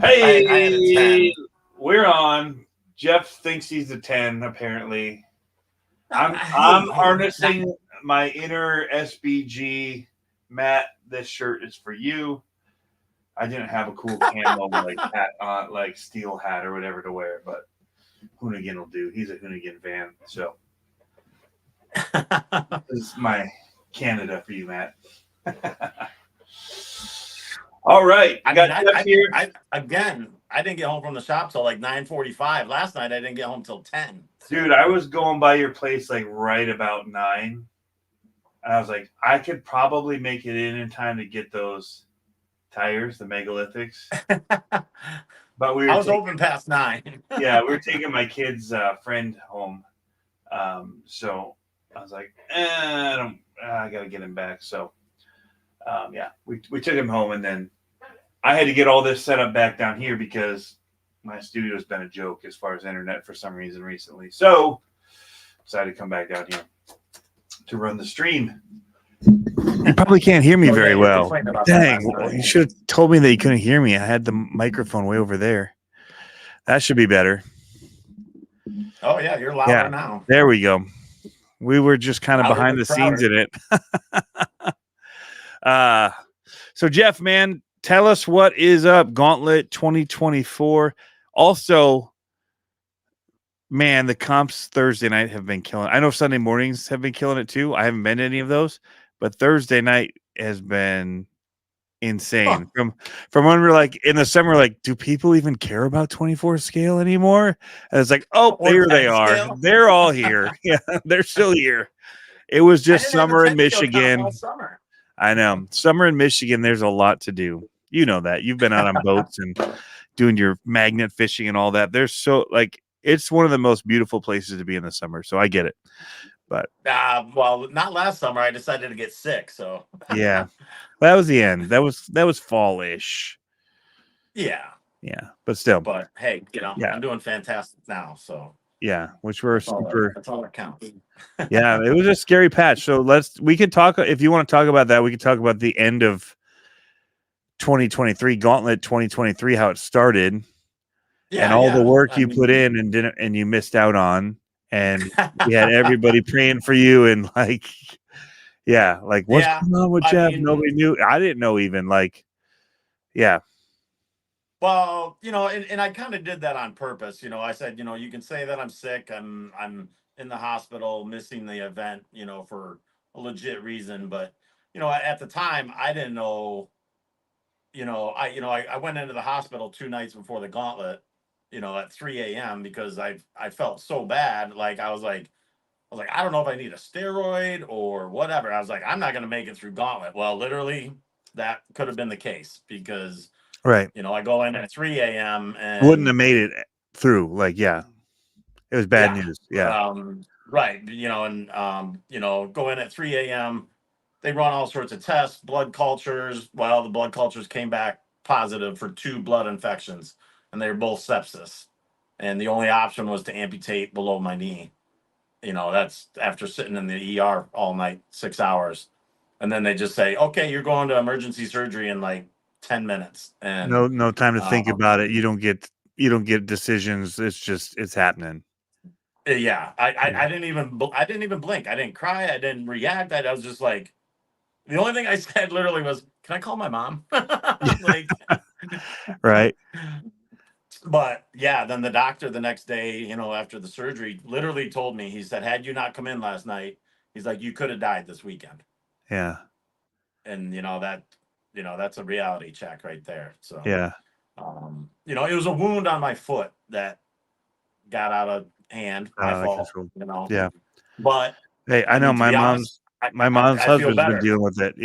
I had a Hey, 10. we're on. Jeff thinks he's a 10, apparently. I'm Hey, hey, not, harnessing my inner SBG. Matt, this shirt is for you. I didn't have a cool camo like hat on, like steel hat or whatever to wear, but Hoonigan will do. He's a Hoonigan fan, so this is my Canada for you, Matt. All right, I got mean, Jeff here. I didn't get home from the shop till like 9:45. Last night I didn't get home till 10. Dude, So I was going by your place like right about 9. And I was like, I could probably make it in time to get those tires, the megalithics. But we I were was taking, open past 9. yeah, we were taking my kid's friend home. So I was like, I got to get him back. So yeah, we took him home, and then I had to get all this set up back down here because my studio's been a joke as far as internet for some reason recently. So decided to come back down here to run the stream. You probably can't hear me Oh, yeah, very you were well. complaining about that Dang, last night. you should have told me that you couldn't hear me. I had the microphone way over there. That should be better. Oh yeah, you're louder Yeah, now. there we go. We were just kind of Louder behind but the scenes prouder. in it. So Jeff, man, tell us what is up, Gauntlet 2024. Also, man, the comps Thursday night have been killing. I know Sunday mornings have been killing it too. I haven't been to any of those, but Thursday night has been Huh. insane. From when we're like in the summer, like, do people even care about 24 scale anymore? And it's like, oh, Or there they 10 are. scale. They're all here. Yeah, they're still here. It was I just didn't have a summer in 10 scale comp all Michigan. summer. I know. Summer in Michigan, there's a lot to do. You know that. You've been out on boats and doing your magnet fishing and all that. There's so like it's one of the most beautiful places to be in the summer. So I get it. But Well, not last summer. I decided to get sick. So yeah. That was the end. That was fall-ish. yeah. Yeah. But still. But hey, Yeah. I'm doing fantastic now. So Yeah. Which were super. that's all that counts. Yeah. It was a scary patch. So we can talk if you want to talk about that, we can talk about the end of 2023, Gauntlet 2023, how it started. And all the Yeah. work I you put mean, in and you missed out on, and we had everybody praying for you and like yeah, like what's yeah. going on with I Jeff? mean, Nobody knew. I didn't know even like yeah. well, and I kind of did that on purpose. I said, you can say that I'm sick. I'm in the hospital, missing the event, for a legit reason. But at the time, I didn't know. I went into the hospital 2 nights before the gauntlet, at 3 a.m. because I felt so bad. Like I was like, I don't know if I need a steroid or whatever. I was like, I'm not going to make it through Gauntlet. Well, literally, that could have been the case because, Right. I go in at 3 a.m. Wouldn't and have made it through. Like, yeah. It was bad yeah, news. Yeah. right. Go in at 3 a.m. They run all sorts of tests, blood cultures. Well, the blood cultures came back positive for 2 blood infections, and they were both sepsis. And the only option was to amputate below my knee. That's after sitting in the ER all night, 6 hours. And then they just say, okay, you're going to emergency surgery in like 10 minutes. And No time to think um, about it. You don't get decisions. It's happening. yeah, I, Yeah. I, I didn't even blink. I didn't cry. I didn't react. I was just like, the only thing I said literally was, can I call my mom? Like, Right. but yeah, then the doctor the next day, after the surgery, literally told me, he said, had you not come in last night, he's like, you could have died this weekend. Yeah. And that's a reality check right there. So Yeah. it was a wound on my foot that got out of hand, my fault, Control. Yeah. but Hey, I I know mean, to be honest, my mom's I feel husband's been better. dealing with it,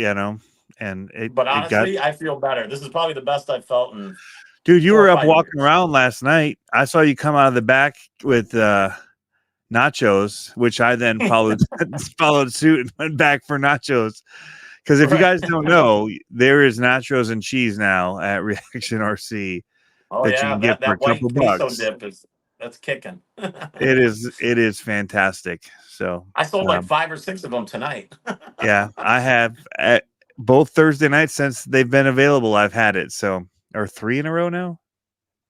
and But it got. honestly, I feel better. This is probably the best I've felt in Dude, you 4 or were up 5 walking years. around last night. I saw you come out of the back with nachos, which I then followed suit and went back for nachos. Because if you Right. guys don't know, there is nachos and cheese now at Reaction RC Oh that you yeah, can get that for a that couple white queso bucks. dip that's kicking. It is fantastic. So I sold like 5 or 6 of them tonight. yeah, I have both Thursday nights since they've been available. I've had it, so or 3 in a row now.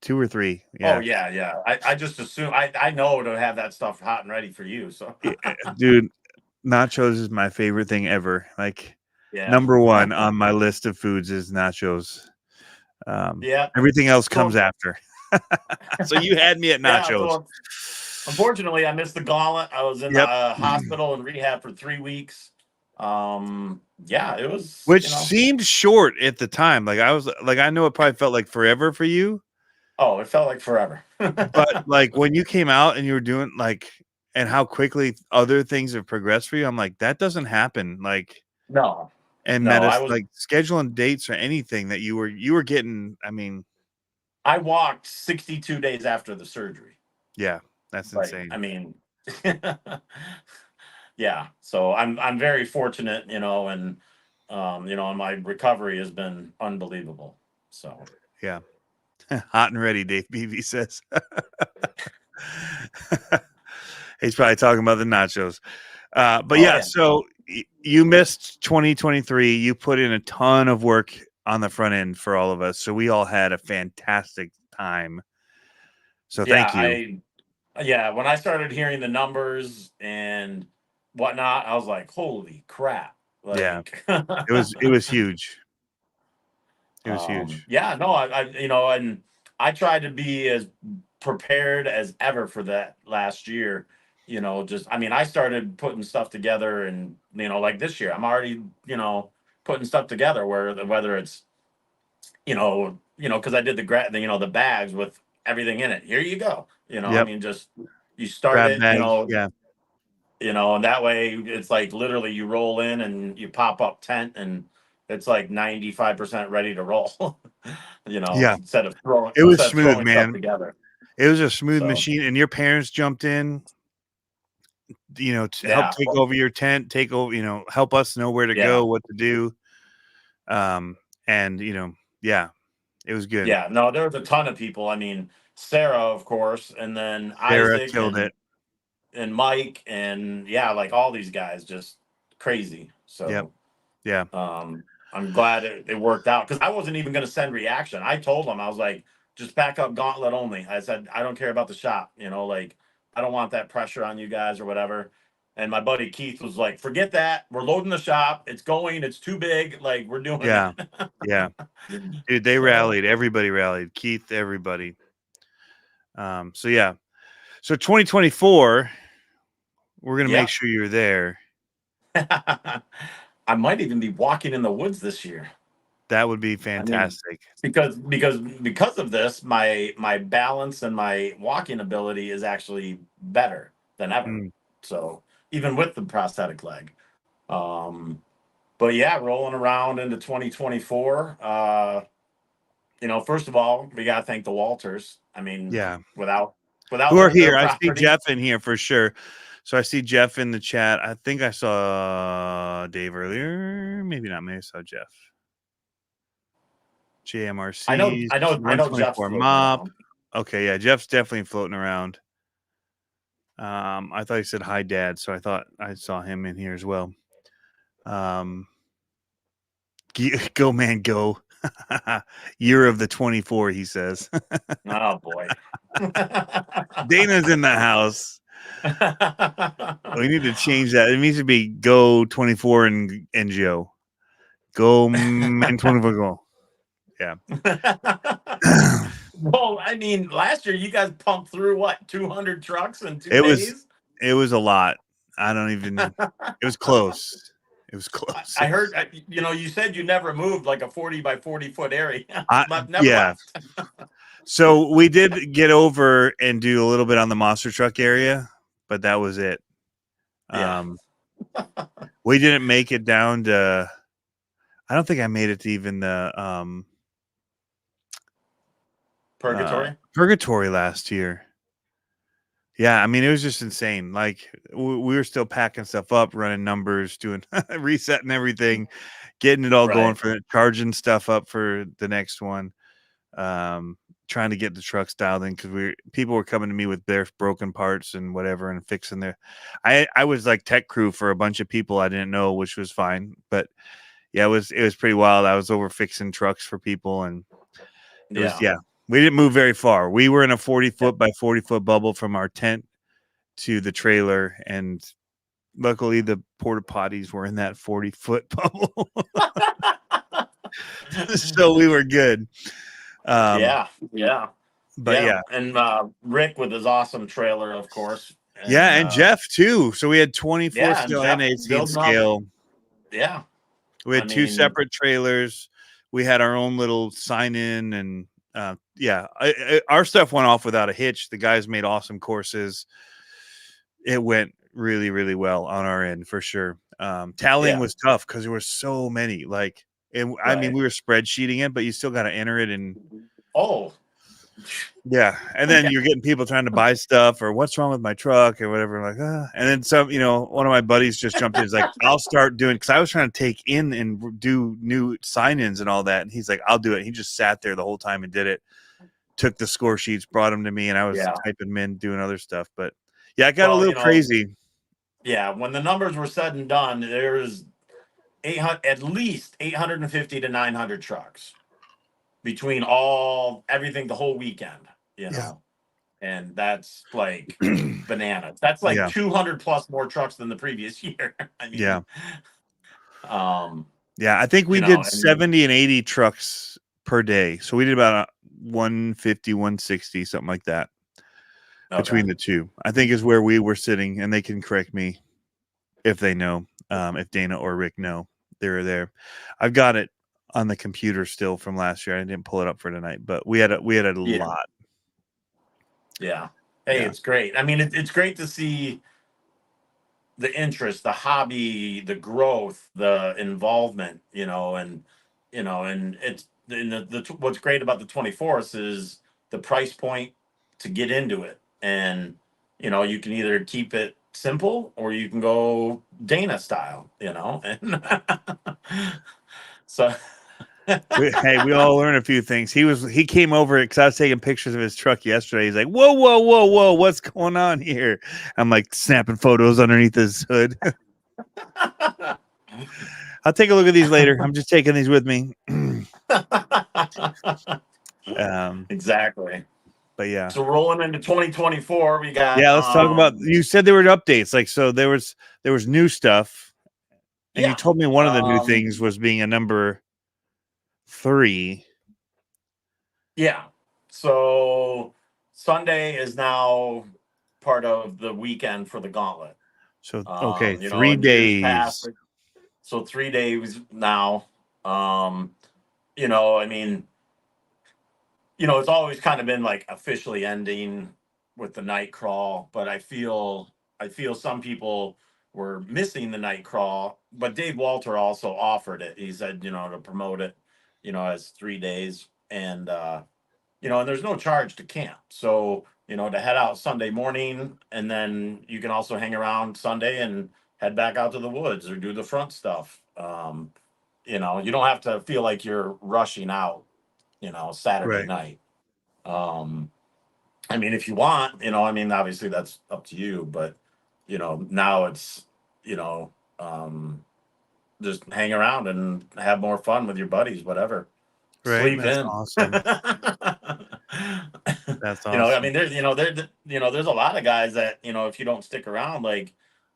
2 or 3. Oh Yeah. yeah. I just assume I know to have that stuff hot and ready for you. So Dude, nachos is my favorite thing ever. Like yeah. number 1 on my list of foods is nachos. Yeah. Everything else So comes after. So you had me at yeah. nachos. So unfortunately, I missed the gauntlet. I was in the Yep. hospital and rehab for 3 weeks. Yeah, it was, Which seemed short at the time. Like I was like, I know it probably felt like forever for you, oh, it felt like forever. but like when you came out and you were doing like, and how quickly other things have progressed for you, I'm like, that doesn't happen. Like, No, and no, I was, like scheduling dates or anything that you were getting. I mean, I walked 62 days after the surgery. yeah, that's Like, insane. I mean, yeah. So I'm very fortunate, and my recovery has been unbelievable. So Yeah. Hot and ready, Dave Beebe says. He's probably talking about the nachos. But oh yeah, yeah, so you missed 2023. You put in a ton of work on the front end for all of us. So we all had a fantastic time. So thank you. when I started hearing the numbers and whatnot, I was like, holy crap. Yeah. Like It was huge. It was huge. yeah, no, and I tried to be as prepared as ever for that last year. I started putting stuff together, and like this year, I'm already, putting stuff together whether it's, because I did the bags with everything in it. Here you go. Yep. Just you start Grab it, bag. Yeah. and that way it's like literally you roll in and you pop up tent and it's like 95% ready to roll. Yeah. Instead of It was smooth, throwing stuff man. together. It was a smooth So machine. And your parents jumped in, to help yeah, take over your tent, take over, help us know where to yeah, go, what to do. And yeah, it was good. yeah. No, there was a ton of people. I mean, Sarah, of course, and then Sarah Isaac killed it. and Mike, and yeah, like all these guys, just crazy. Yep. So Yeah. I'm glad it worked out because I wasn't even going to send reaction. I told them, I was like, just back up Gauntlet only. I said, I don't care about the shop, like I don't want that pressure on you guys or whatever. And my buddy Keith was like, forget that. We're loading the shop. It's going. It's too big. Like we're doing Yeah. it. Yeah. Dude, they rallied. Everybody rallied. Keith, everybody. So yeah. So 2024, we're gonna make Yeah. sure you're there. I might even be walking in the woods this year. That would be I mean, fantastic. because of this, my balance and my walking ability is actually better than ever. Mm, So even with the prosthetic leg, um, but yeah, rolling around into 2024. First of all, we got to thank the Walters. I mean, yeah. without Who are their here? I see property, Jeff in here for sure. So I see Jeff in the chat. I think I saw Dave earlier. Maybe not. Maybe I saw Jeff. JMRC, I know Jeff's 124 floating mop. around. Okay, yeah, Jeff's definitely floating around. I thought he said hi, Dad, so I thought I saw him in here as well. Go man, go! Year of the 24, he says. Oh boy, Dana's in the house. We need to change that. It needs to be go 24 and Joe. Go man 24 go. Yeah. Well, I mean, last year you guys pumped through what 200 trucks in 2 It was days. a lot. I don't even. It was close. It was close. I heard, you said you never moved like a 40 by 40-foot area. Never Yeah. left. So we did get over and do a little bit on the monster truck area, but that was it. Yeah. We didn't make it down to. I don't think I made it to even the Purgatory last year. Yeah, I mean it was just insane. Like we were still packing stuff up, running numbers, doing resetting everything, getting it all going Right. for charging stuff up for the next one. Trying to get the trucks dialed in because people were coming to me with their broken parts and whatever and fixing their. I was like tech crew for a bunch of people I didn't know, which was fine. But yeah, it was pretty wild. I was over fixing trucks for people and it was We didn't move very far. We were in a 40-foot by 40-foot bubble from our tent to the trailer, and luckily the porta potties were in that 40-foot bubble. So we were good. Yeah. But yeah. And Rick with his awesome trailer, of course. And Jeff too. So we had 24 yeah, and scale Jeff and 18 building up. scale. Yeah. We had two separate trailers. We had our own little sign in, and our stuff went off without a hitch. The guys made awesome courses. It went really, really well on our end for sure. Tallying was tough because there were so many. Like, I mean, we were spreadsheeting it, but you still got to enter it in. Oh, yeah. And then you're getting people trying to buy stuff or what's wrong with my truck or whatever. Like, and then some, one of my buddies just jumped in. He's like, I'll start doing, because I was trying to take in and do new sign-ins and all that. And he's like, I'll do it. He just sat there the whole time and did it. Took the score sheets, brought them to me, and I was typing them in, doing other stuff. But yeah, it got a little crazy. Yeah. When the numbers were said and done, there's at least 850 to 900 trucks between everything the whole weekend, and that's like bananas. That's like 200 plus more trucks than the previous year. I mean, I think we did 70 and 80 trucks per day. So we did about 150, 160, something like that between the two, I think is where we were sitting, and they can correct me if they know, if Dana or Rick know. They're there. I've got it on the computer still from last year. I didn't pull it up for tonight, but we had a lot. Yeah. Hey, it's great. I mean, it's great to see the interest, the hobby, the growth, the involvement, and it's what's great about the 24th is the price point to get into it. And, you can either keep it simple or you can go Dana style, and so we all learn a few things. He came over because I was taking pictures of his truck yesterday. He's like, whoa, what's going on here? I'm like snapping photos underneath his hood. I'll take a look at these later. I'm just taking these with me. Exactly. But yeah. So rolling into 2024, we got let's talk about, you said there were updates. Like, so there was new stuff. And you told me one of the new things was being a number 3. Yeah. So Sunday is now part of the weekend for the Gauntlet. So 3 days. So 3 days now. I mean, it's always kind of been like officially ending with the night crawl, but I feel some people were missing the night crawl, but Dave Walter also offered it. He said, to promote it, as 3 days, and and there's no charge to camp. So, to head out Sunday morning, and then you can also hang around Sunday and head back out to the woods or do the front stuff. You don't have to feel like you're rushing out, Saturday night. I mean, if you want, obviously that's up to you, but, now it's, just hang around and have more fun with your buddies, whatever. Right. Sleep That's in. awesome. That's awesome. I mean, there's a lot of guys that, if you don't stick around, like,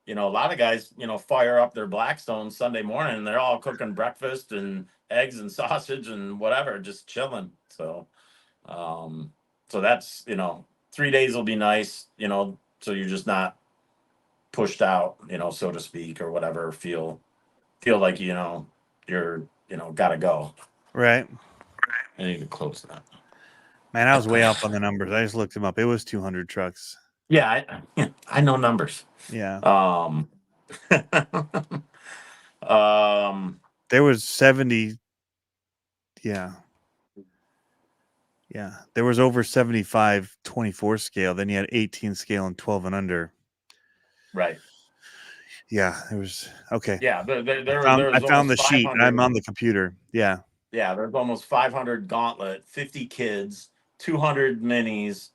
a lot of guys, fire up their Blackstone Sunday morning and they're all cooking breakfast and eggs and sausage and whatever, just chilling. So, so that's, 3 days will be nice, so you're just not pushed out, so to speak, or whatever, feel like, you're, gotta go. Right. I need to close that. Man, I was way off on the numbers. I just looked them up. It was 200 trucks. Yeah, I know numbers. Yeah. There was 70. Yeah. Yeah. There was over 75 24 scale. Then you had 18 scale and 12 and under. Right. Yeah. It was okay. Yeah. I found the sheet and I'm on the computer. Yeah. Yeah. There's almost 500 Gauntlet, 50 kids, 200 minis,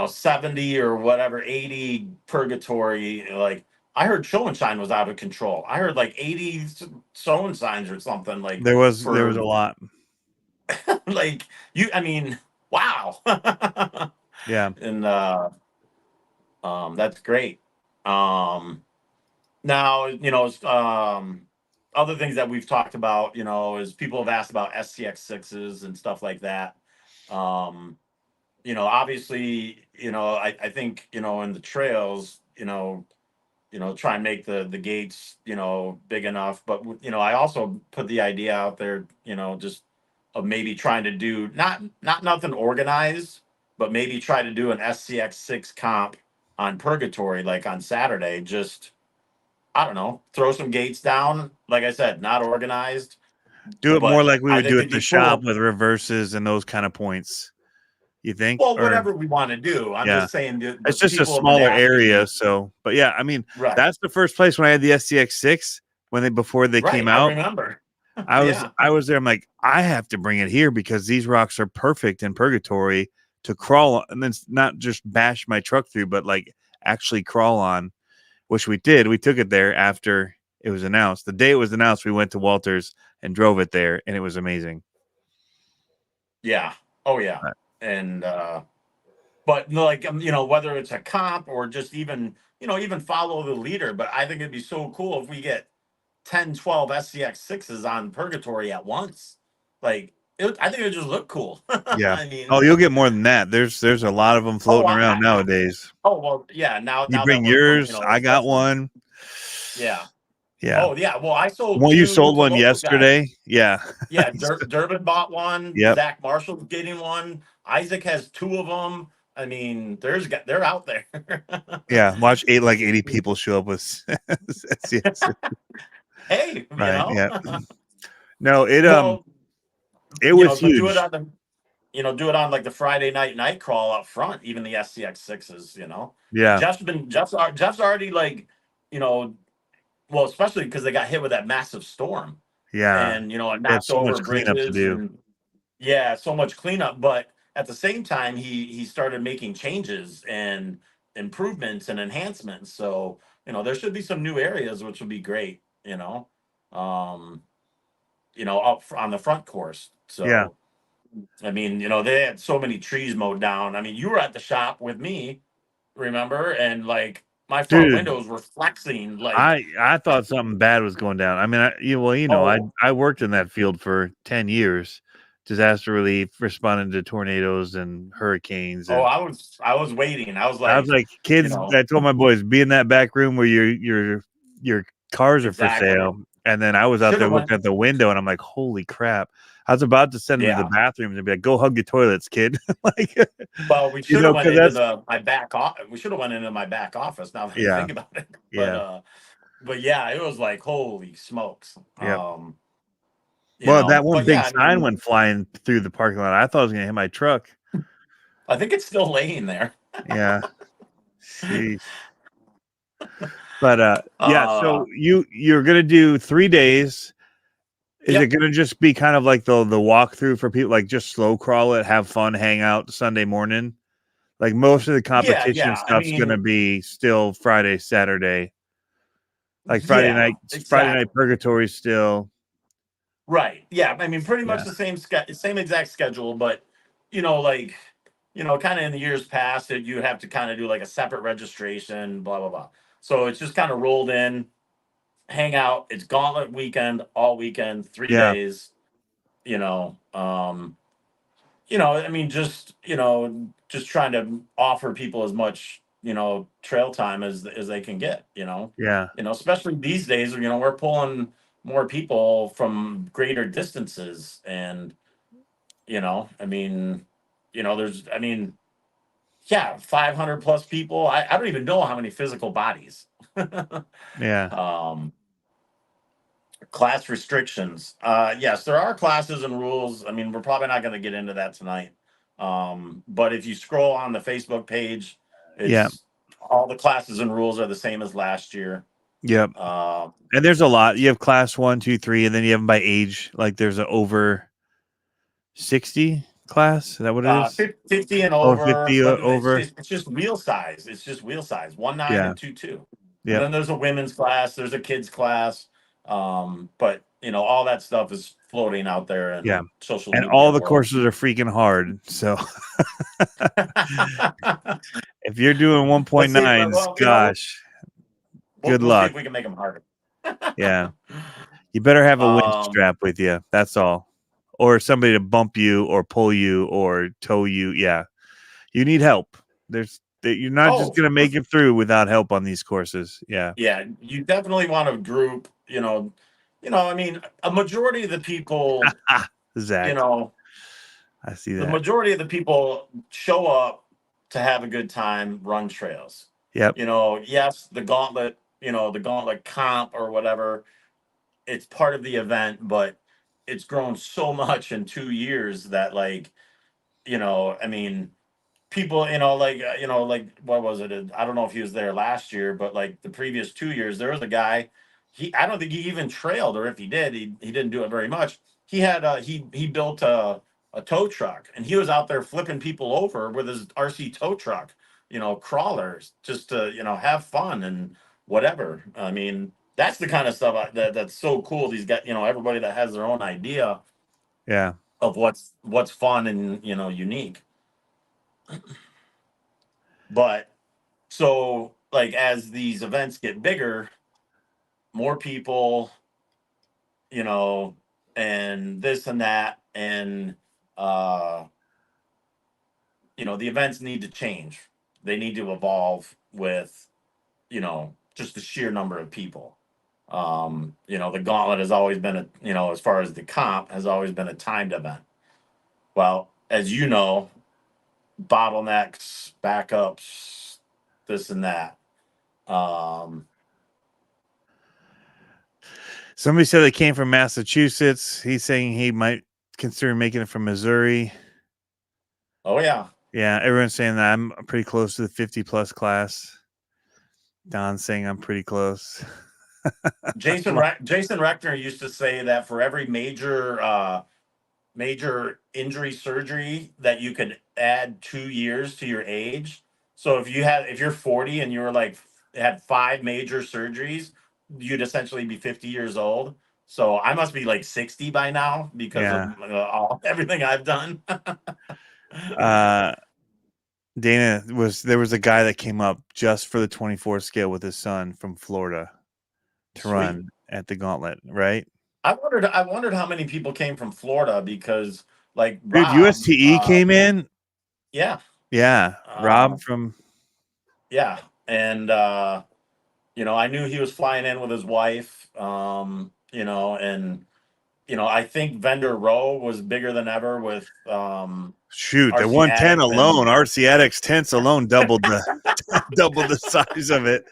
70 or whatever, 80 Purgatory. Like, I heard Show and Shine was out of control. I heard like 80 Show and Signs or something. Like, there was a lot. Like, I mean, Wow. Yeah. And that's great. Now, other things that we've talked about, is people have asked about SCX6s and stuff like that. Um, obviously, I think, in the trails, try and make the gates, big enough. But I also put the idea out there, just of maybe trying to do not nothing organized, but maybe try to do an SCX6 comp on Purgatory, like on Saturday. Just, I don't know, throw some gates down. Like I said, not organized, Do it more but like we I would do think at it'd the be shop cool. with reverses and those kind of points. You think? Well, Or whatever we want to do. I'm yeah. just saying, It's but just a people have been smaller asking area, me. so but yeah, I mean, Right, that's the first place when I had the SCX6 before they right. came I out. remember. I was Yeah. I was there. I'm like, I have to bring it here because these rocks are perfect in Purgatory to crawl on, and then not just bash my truck through, but like actually crawl on, which we did. We took it there after it was announced. The day it was announced, we went to Walters and drove it there, and it was amazing. Yeah. Oh yeah. Uh, And but no, like whether it's a comp or just even follow the leader. But I think it'd be so cool if we get 10, 12 SCX6s on Purgatory at once. Like I think it would just look cool. Yeah. I Oh, mean, you'll get more than that. There's a lot of them oh, floating around nowadays. well, yeah. Now You now that bring we're yours. I got especially, one. yeah. Yeah. Oh yeah. Well, I sold Well, you two sold to one local guys. yesterday. Yeah. Yeah, Durbin bought one. Yep. Zach Marshall's getting one. Isaac has two of them. I mean, they're out there. Yeah. Watch 80 people show up with yes. Hey, Right. Yeah. No, well, it was but do it huge. on do it on like the Friday night crawl up front. Even the SCX6s. Yeah. Jeff's already like, you know, well, especially because they got hit with that massive storm, Yeah. and it They have knocked so much over cleanup to bridges do. and yeah, so much cleanup. But at the same time, he started making changes and improvements and enhancements. So there should be some new areas, which would be great. Um, on the front course. Yeah. So I mean, they had so many trees mowed down. I mean, you were at the shop with me, remember? And like my front Dude, windows were flexing. Like, I thought something bad was going down. I mean, oh, I worked in that field for 10 years, disaster relief, responding to tornadoes and hurricanes, oh, and I was waiting. I was I was like, like, you kids, know, I told my boys, be in that back room where your cars are for exactly. sale. And then I was out Should there have went. looking at the window and I'm like, holy crap. I was about to send them to the Yeah. bathrooms and be like, go hug your toilets, kid. Like, Well, we should have went because into that's my back office. We should have went into my back office. Now that I yeah, think about it, but yeah, yeah, it was like holy smokes. yeah. Well, that one But big yeah, I sign mean, went flying through the parking lot. I thought it was gonna hit my truck. I think it's still laying there. Yeah. Jeez. But yeah, Uh, so you're gonna do 3 days. Is it yep. gonna just be kind of like the walkthrough for people, like just slow crawl it, have fun, hang out Sunday morning? Like most of the Yeah, competition yeah. I stuff's gonna mean, be still Friday, Saturday. Like yeah, Friday night exactly. purgatory still. Right. Yeah. I mean, pretty much Yeah. the same exact schedule, but like kind of in the years past, that you have to kind of do like a separate registration, blah blah blah. So it's just kind of rolled in, hang out. It's Gauntlet weekend, all weekend, three Yeah. days. I mean, just trying to offer people as much, trail time as they can get. Yeah. Especially these days, we're pulling more people from greater distances, and I mean, I mean, yeah, 500 plus people. I don't even know how many physical bodies. Yeah. um, Class restrictions. Yes, there are classes and rules. I mean, we're probably not going to get into that tonight. But if you scroll on the Facebook page, Yeah. it's all the classes and rules are the same as last year. Yep. Uh, And there's a lot. You have class 1, 2, 3, and then you have them by age. Like there's an over 60 class. Is that what it is? 50 and Oh, over, 50 but it's over. just it's just wheel size. It's just wheel size, 1.9 Yeah. and 2.2. And Yep. then there's a women's class. There's a kids class. But all that stuff is floating out there Yeah. in social And media all the world. courses are freaking hard. So if you're doing Let's see. 1.9s, Well, gosh, good we'll see luck. if we can make them harder. Yeah. You better have a winch Um, strap with you. That's all. Or somebody to bump you or pull you or tow you. Yeah. You need help. You're not just going to make it through without help on these courses. Yeah. Yeah, you definitely want a group. I mean, a majority of the people, Zach, I see the that. majority of the people show up to have a good time, run trails. Yep. Yes, the gauntlet comp or whatever, it's part of the event, but it's grown so much in 2 years that I mean, people, like what was it? I don't know if he was there last year, but like the previous 2 years, there was a guy. I don't think he even trailed, or if he did, he didn't do it very much. He had he built a tow truck, and he was out there flipping people over with his RC tow truck, crawlers, just to have fun and whatever. I mean, that's the kind of stuff that's so cool. These guys, everybody that has their own idea Yeah. of what's fun and unique. But so like as these events get bigger, more people, you know, and this and that, and uh, the events need to change. They need to evolve with, just the sheer number of people. The gauntlet has always been as far as the comp has always been a timed event. Well, as you know, bottlenecks, backups, this and that. Um, Somebody said they came from Massachusetts. He's saying he might consider making it from Missouri. oh yeah. Yeah, everyone's saying that I'm pretty close to the 50 plus class. Don's saying I'm pretty close. Jason Reckner used to say that for every major injury surgery that you could add 2 years to your age. So if you're 40 and you were like had 5 major surgeries, you'd essentially be 50 years old. So I must be like 60 by now because Yeah. of everything I've done. There was a guy that came up just for the 24 scale with his son from Florida to Sweet. run at the Gauntlet, right? I wondered how many people came from Florida because like Dude, Rob, USTE came in. yeah, Yeah, Rob from yeah, and I knew he was flying in with his wife, and I think Vendor Row was bigger than ever with shoot, the RC 110 Addicts alone, and RC Addicts tents alone doubled the doubled the size of it.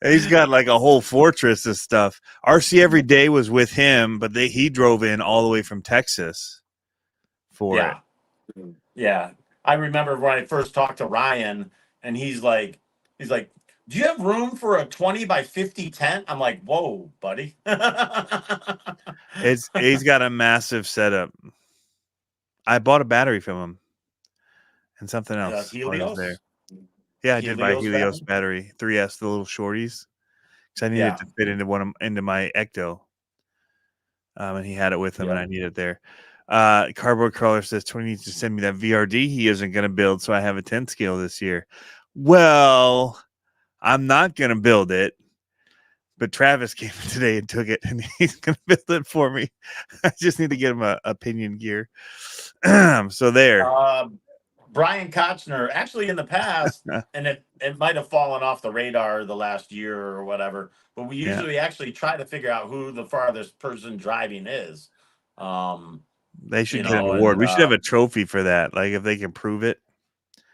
He's got like a whole fortress of stuff. RC Every Day was with him, but he drove in all the way from Texas for it. Yeah. I remember when I first talked to Ryan, and he's like, do you have room for a 20 by 50 tent? I'm like, whoa, buddy. He's got a massive setup. I bought a battery from him and something else while I was there. Helios. Yeah, I did buy a Helios battery? battery, 3S, the little shorties, because I needed Yeah. to fit into my Ecto. And he had it with him, and I need it there. Cardboard Crawler says Tony needs to send me that VRD he isn't going to build, so I have a 10 scale this year. Well, I'm not going to build it, but Travis came in today and took it, and he's going to build it for me. I just need to get him a pinion gear. So there. Brian Kochner, actually in the past, and it might have fallen off the radar the last year or whatever, but we usually actually try to figure out who the farthest person driving is. They should get an award. We should have a trophy for that. Like if they can prove it.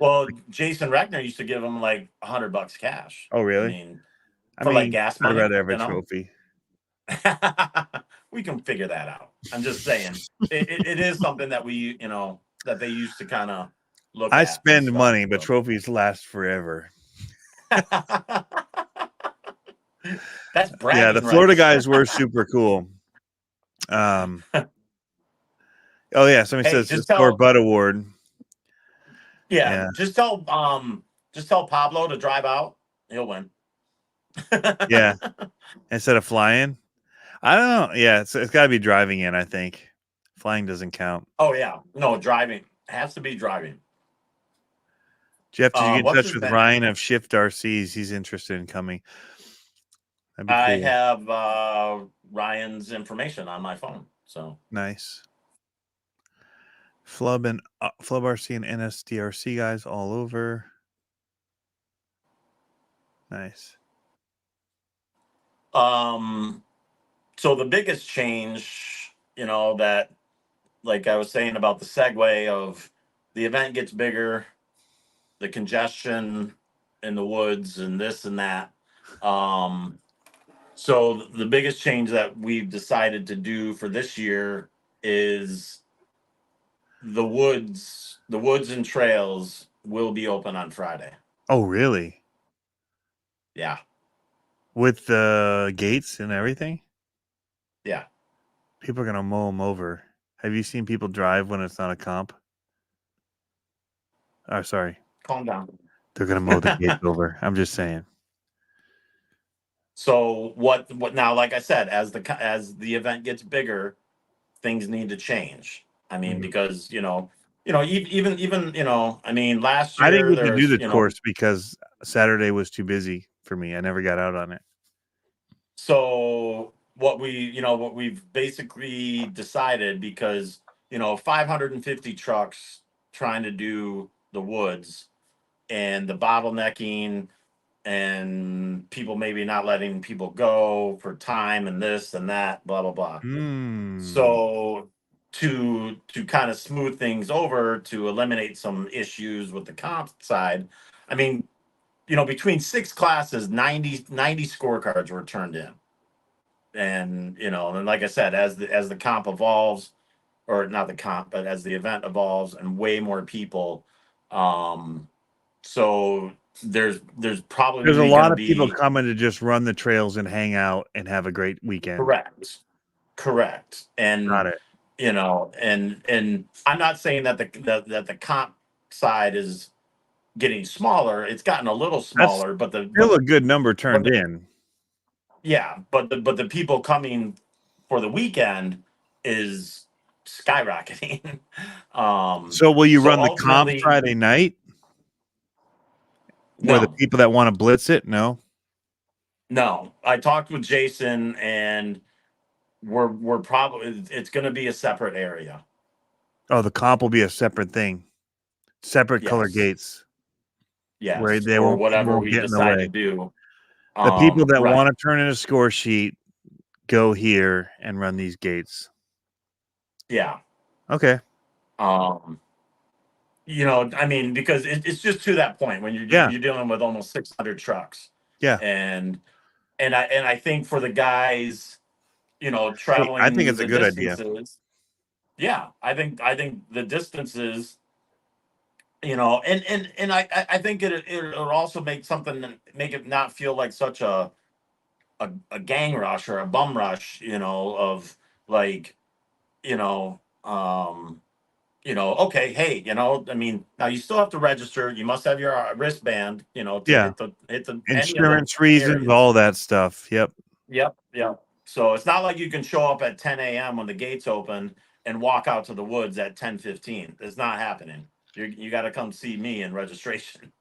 Well, Jason Reckner used to give them like $100 cash. Oh, really? I mean, like gas money. I'd rather have a trophy. We can figure that out. I'm just saying, it is something that we, that they used to kind of look at. I spend money, but trophies last forever. That's bragging. Yeah, the Florida guys were super cool. Oh yeah, somebody says the Score Butt Award. Yeah, just tell Pablo to drive out. He'll win. Yeah, instead of flying. I don't know. Yeah, it's got to be driving in. I think flying doesn't count. Oh yeah, no driving has to be driving. Jeff, did you get in What's touch his with venue? Ryan of Shift RCs? He's interested in coming. That'd be I cool. have Ryan's information on my phone. So Nice. Flub RC and NSDRC guys all over. Nice. so the biggest change, that like I was saying about the segue of the event gets bigger, the congestion in the woods and this and that. So the biggest change that we've decided to do for this year is the woods and trails will be open on Friday. Oh, really? Yeah. With the gates and everything? Yeah. People are going to mow them over. Have you seen people drive when it's not a comp? Oh, sorry. Calm down. They're going to mow the gates over. I'm just saying. So what now, like I said, as the event gets bigger, things need to change. I mean, Mhm. because even I mean, last I didn't year get to do there's the course because Saturday was too busy for me. I never got out on it. so what we've basically decided, because 550 trucks trying to do the woods, and the bottlenecking, and people maybe not letting people go for time and this and that, blah blah blah. Mm. So to kind of smooth things over, to eliminate some issues with the comp side, I mean, between six classes, 90 scorecards were turned in. And and like I said, as the comp evolves, or not the comp, but as the event evolves and way more people, so there's There's a probably going lot to of people be. coming to just run the trails and hang out and have a great weekend. Correct. Got And it. and I'm not saying that the comp side is getting smaller. It's gotten a little That's smaller, but the still a good number but turned the, in. yeah, but the people coming for the weekend is skyrocketing. So will you So run the comp ultimately, Friday night? Or the no. people that want to blitz it? No. No, I talked with Jason, and we're probably, it's going to be a separate area. Oh, the comp will be a separate thing. Separate color Yes, gates where yes, they or won't people whatever won't we get in the decide to way. do. The people that want Right. to turn in a score sheet go here and run these gates. Yeah. Okay. Um, I mean, because it's just to that point when Yeah. you're dealing with almost 600 trucks, Yeah. and I think for the guys, Hey, I think traveling it's a the good idea. distances, yeah, I think the distances, and I think it'll also make it not feel like such a gang rush or a bum rush, of like, you know, um, okay, hey, I mean, now you still have to register. You must have your wristband, to Yeah. hit any of the Insurance reasons, areas. all that stuff. Yep. Yep, yep. So it's not like you can show up at 10 a.m. when the gates open and walk out to the woods at 10:15. It's not happening. You got to come see me in registration.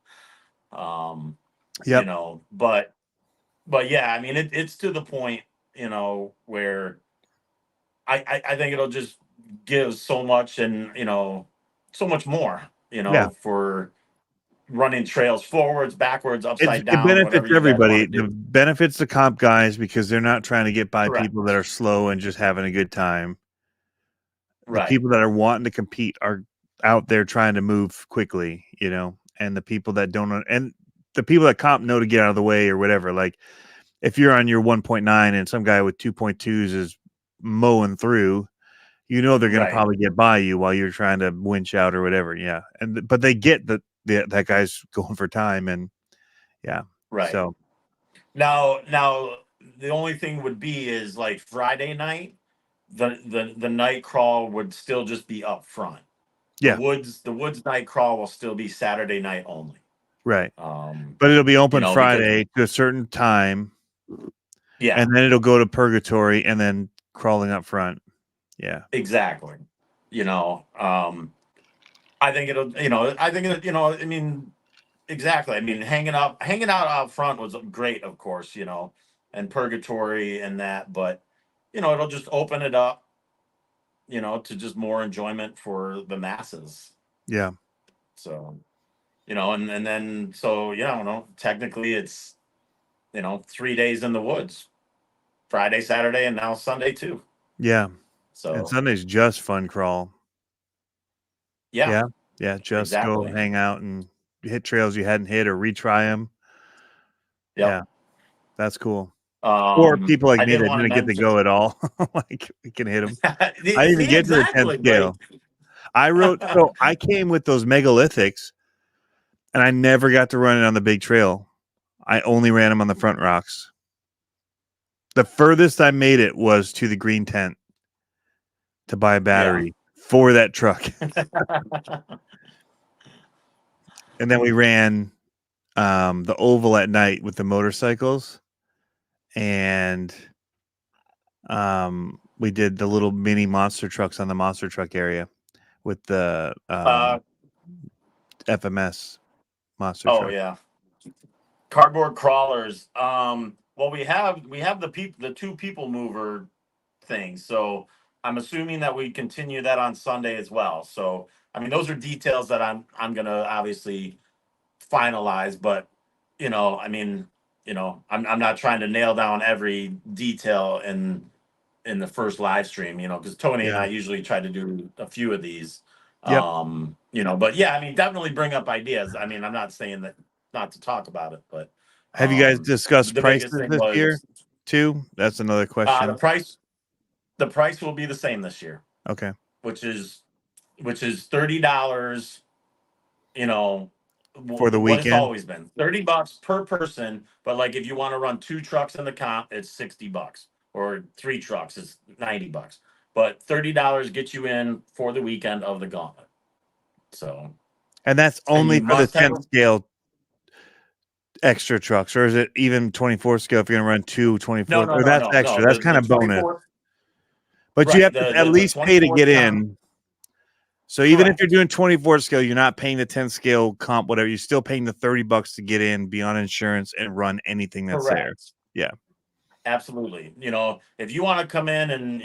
Um, Yep. but yeah, I mean, it's to the point, where I think it'll just give so much, and so much more, Yeah. for running trails forwards, backwards, upside It down, whatever benefits you guys want everybody. to The do. benefits the comp guys because they're not trying to get by people that Correct. are slow and just having a good time. The Right. people that are wanting to compete are out there trying to move quickly, and the people that don't, and the people that comp know to get out of the way or whatever. Like if you're on your 1.9 and some guy with 2.2s is mowing through, they're going to Right. probably get by you while you're trying to winch out or whatever. Yeah. But they get that guy's going for time, and yeah. Right. So Now, the only thing would be is like Friday night, the night crawl would still just be up front. The yeah, woods night crawl will still be Saturday night only. right. But it'll be open Because Friday to a certain time Yeah, and then it'll go to purgatory and then crawling up front. Yeah. exactly. You know, I think it'll, I think it, I mean, exactly. I mean, hanging out front was great, of course, and purgatory and that, but it'll just open it up, to just more enjoyment for the masses. Yeah. So, and then so yeah, I don't know. Technically, it's 3 days in the woods, Friday, Saturday, and now Sunday too. Yeah. And So Sunday's just fun crawl. yeah, Yeah. Yeah. Just go exactly. hang out and hit trails you hadn't hit or retry them. Yep. Yeah. That's cool. Or people like I me did that want to didn't get to mention. go at all. Like we can hit them. I didn't even See, get to the 10th exactly. Like, scale. So I came with those megalithics and I never got to run it on the big trail. I only ran them on the front rocks. The furthest I made it was to the green tent to buy a battery for that truck. And then we ran the oval at night with the motorcycles. And we did the little mini monster trucks on the monster truck area with the FMS monster oh truck. yeah, cardboard crawlers. Well, we have the two people mover thing. So I'm assuming that we continue that on Sunday as well. So I mean, those are details that I'm gonna obviously finalize, but I mean, I'm not trying to nail down every detail in the first live stream, because Tony and Yeah. I usually try to do a few of these. Yep. But yeah, I mean, definitely bring up ideas. I mean, I'm not saying that not to talk about it, but Have you guys discussed the biggest prices thing this year was too? That's another the question. price. The price will be the same this year, Okay. which is $30. For the what it's weekend? always been, $30 per person. But like if you want to run 2 trucks in the comp, it's $60, or 3 trucks is $90. But $30 gets you in for the weekend of the gauntlet. So, And that's and only you for the must have 10th scale extra trucks, or is it even 24 scale if you're gonna run two 24? no, Or no, that's no, extra. no. That's kind The of bonus. 24, But you right? have to at The least pay to 24 get comp, in. So even if you're correct, doing 24 scale, you're not paying the 10 scale comp, whatever. You're still paying the $30 to get in, be on insurance, and run anything that's there. correct. Yeah. Absolutely. If you want to come in and,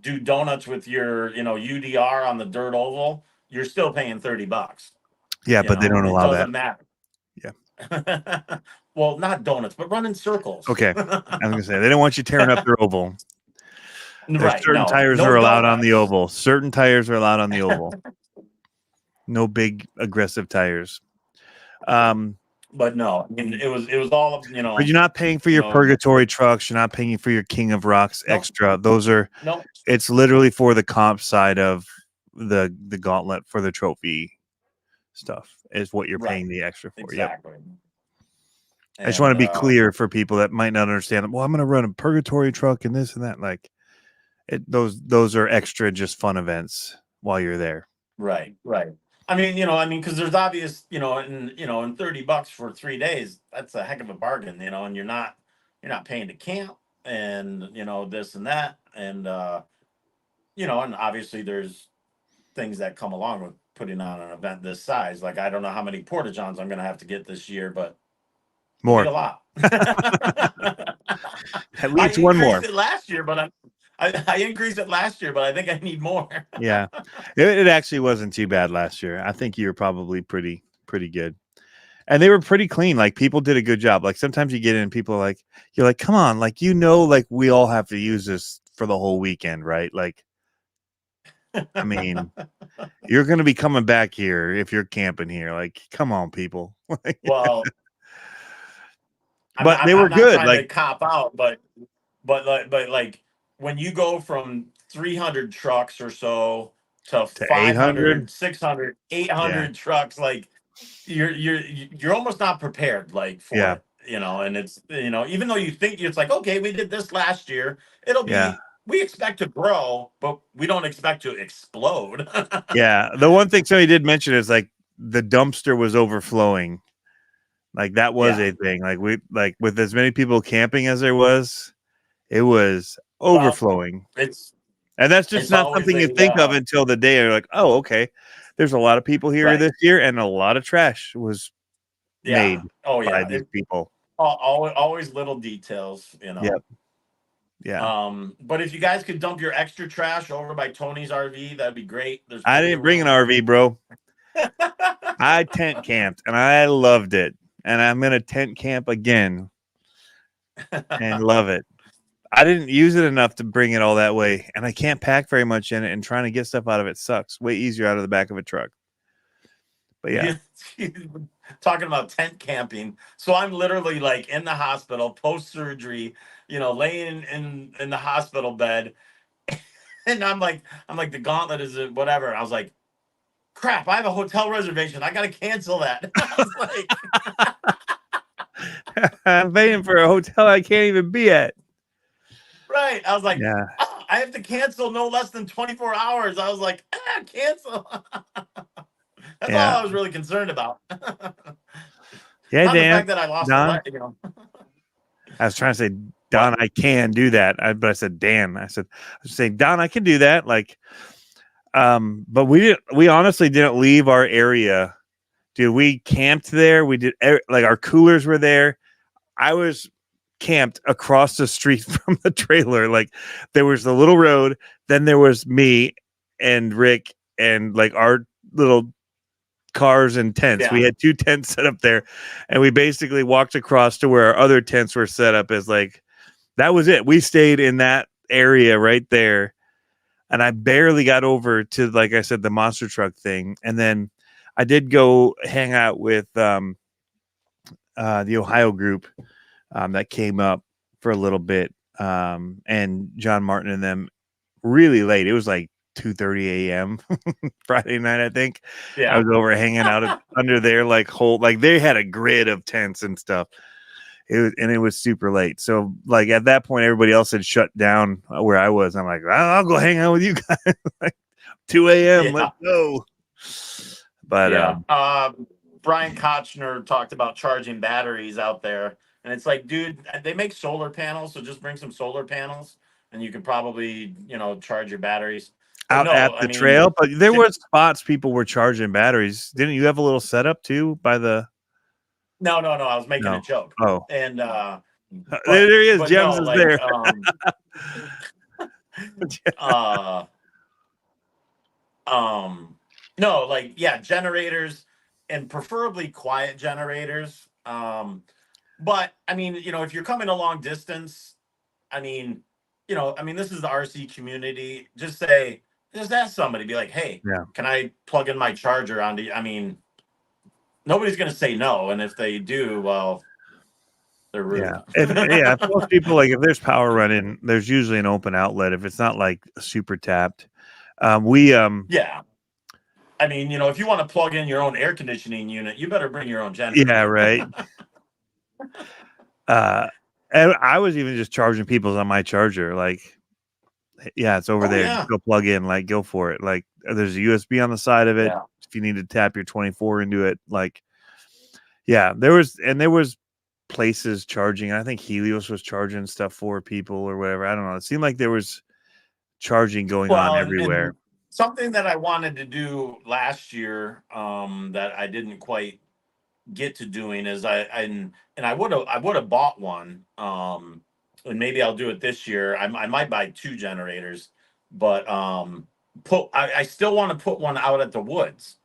do donuts with your, UDR on the dirt oval, you're still paying $30. Yeah, but they don't It allow that. doesn't matter. Yeah. Well, not donuts, but run in circles. Okay. I was gonna say they don't want you tearing up their oval. There's Right. certain No, tires no are allowed on the donuts. oval. Certain tires are allowed on the oval. No big aggressive tires. But no, I mean, it was all, But you're not paying for your purgatory trucks. You're not paying for your King of Rocks no, extra. Those are no, it's literally for the comp side of the gauntlet for the trophy stuff is what you're right. paying the extra for. Yep. Exactly. I just want to And be clear for people that might not understand. Well, I'm going to run a purgatory truck and this and that. Like those are extra, just fun events while you're there. right, right. I mean, because there's obvious, and $30 for 3 days, that's a heck of a bargain, and you're not paying to camp, and this and that, and and obviously there's things that come along with putting on an event this size. Like I don't know how many porta johns I'm gonna have to get this year, but it'll be More, a lot. at I least one more. increased it last year, but I increased it last year, but I think I need more. Yeah, it actually wasn't too bad last year. I think you were probably pretty good, and they were pretty clean. Like people did a good job. Like sometimes you get in, and people are like, you're like, come on, like like we all have to use this for the whole weekend, right? Like, I mean, you're going to be coming back here if you're camping here. Like, come on, people. Well, But they were I'm not good. trying to Like cop out, but when you go from 300 trucks or so to to 800. 500, 600, Yeah. 800 trucks, like you're almost not prepared like for Yeah. it, and it's even though you think it's like, okay, we did this last year, it'll Yeah. be, we expect to grow, but we don't expect to explode. Yeah. The one thing somebody did mention is like the dumpster was overflowing. Like that was Yeah. a thing. Like with as many people camping as there was, It was overflowing. It's And that's just it's not always something you think of a until the day you're like, oh, okay. There's a lot of people here right. this year, and a lot of trash was Yeah. made Oh by yeah. these people. Always little details, you know. Yep. Yeah. But if you guys could dump your extra trash over by Tony's RV, that'd be great. There's I plenty didn't of bring an room. RV, bro. I tent camped, and I loved it. And I'm going to tent camp again and love it. I didn't use it enough to bring it all that way, and I can't pack very much in it, and trying to get stuff out of it sucks. Way easier out of the back of a truck. But yeah. Talking about tent camping. So I'm literally like in the hospital post surgery, laying in the hospital bed, and I'm like the Gauntlet is it whatever. I was like, crap, I have a hotel reservation. I gotta cancel that. I was like, I'm paying for a hotel I can't even be at. right. I was like, Yeah. oh, I have to cancel no less than 24 hours. I was like, cancel. That's all Yeah. I was really concerned about. Yeah, Not the Dan. fact that I lost a Don. leg. I was trying to say, Don, I can do that. But I said, Dan. I was saying, Don, I can do that. Like, but we honestly didn't leave our area. Dude, we camped there. We did like our coolers were there. I was camped across the street from the trailer. Like there was the little road, then there was me and Rick and like our little cars and tents. Yeah. We had 2 tents set up there, and we basically walked across to where our other tents were set up as like that was it. We stayed in that area right there. And I barely got over to, like I said, the monster truck thing. And then I did go hang out with the Ohio group that came up for a little bit. And John Martin and them really late. It was like 2:30 a.m. Friday night, I think. I Yeah. was over hanging out under their like they had a grid of tents and stuff. It was super late. So like at that point, everybody else had shut down where I was. I'm like, I'll go hang out with you guys. Like 2 a.m. Yeah. Let's go. But yeah. Brian Kochner talked about charging batteries out there. And it's like, dude, they make solar panels. So just bring some solar panels and you can probably, charge your batteries. But out at no, the trail, but there were spots people were charging batteries. Didn't you have a little setup too by the? No. I was making a joke. Oh, and there he is. but Gems no, is like, there. No, like, yeah, generators and preferably quiet generators. But I mean, if you're coming a long distance, I mean, this is the RC community. Just ask somebody, be like, hey, Yeah. can I plug in my charger onto? I mean, nobody's gonna say no, and if they do, well, they're rude. If most people if there's power running, there's usually an open outlet. If it's not like super tapped, yeah. I mean, if you want to plug in your own air conditioning unit, you better bring your own generator. Yeah, right. And I was even just charging people's on my charger. Like, yeah, it's over there. Yeah. Just go plug in. Like, go for it. Like, there's a USB on the side of it. Yeah. If you need to tap your 24 into it, like, yeah, there was places charging. I think Helios was charging stuff for people or whatever. I don't know. It seemed like there was charging going on everywhere. And something that I wanted to do last year, that I didn't quite get to doing is I would have bought one, and maybe I'll do it this year. I might buy 2 generators, but I still want to put one out at the woods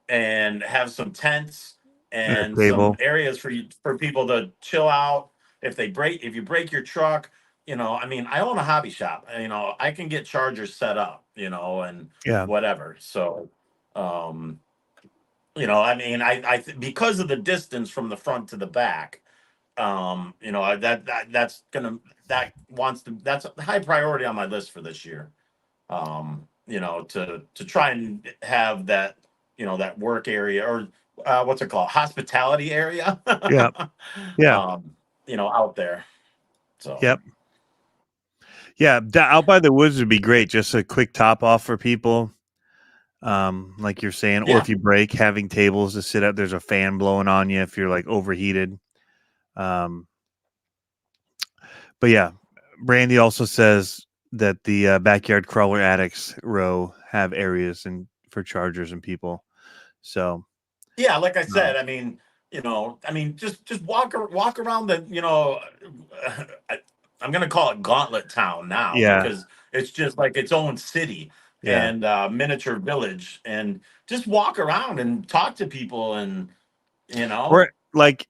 and have some tents and some areas for people to chill out. If you break your truck, I mean, I own a hobby shop, I can get chargers set up, and whatever. So, I mean, because of the distance from the front to the back, that's a high priority on my list for this year. To try and have that, that work area or what's it called? Hospitality area. Yeah. Out there. So. Yep. Yeah, out by the woods would be great. Just a quick top off for people. Like you're saying, or if you break, having tables to sit at, there's a fan blowing on you if you're like overheated. But yeah, Brandy also says that the backyard crawler addicts row have areas and for chargers and people. So Yeah, like I said, I mean, just walk around the, I, I'm gonna call it Gauntlet Town now yeah, because it's just like its own city yeah. and miniature village, and just walk around and talk to people, and Or like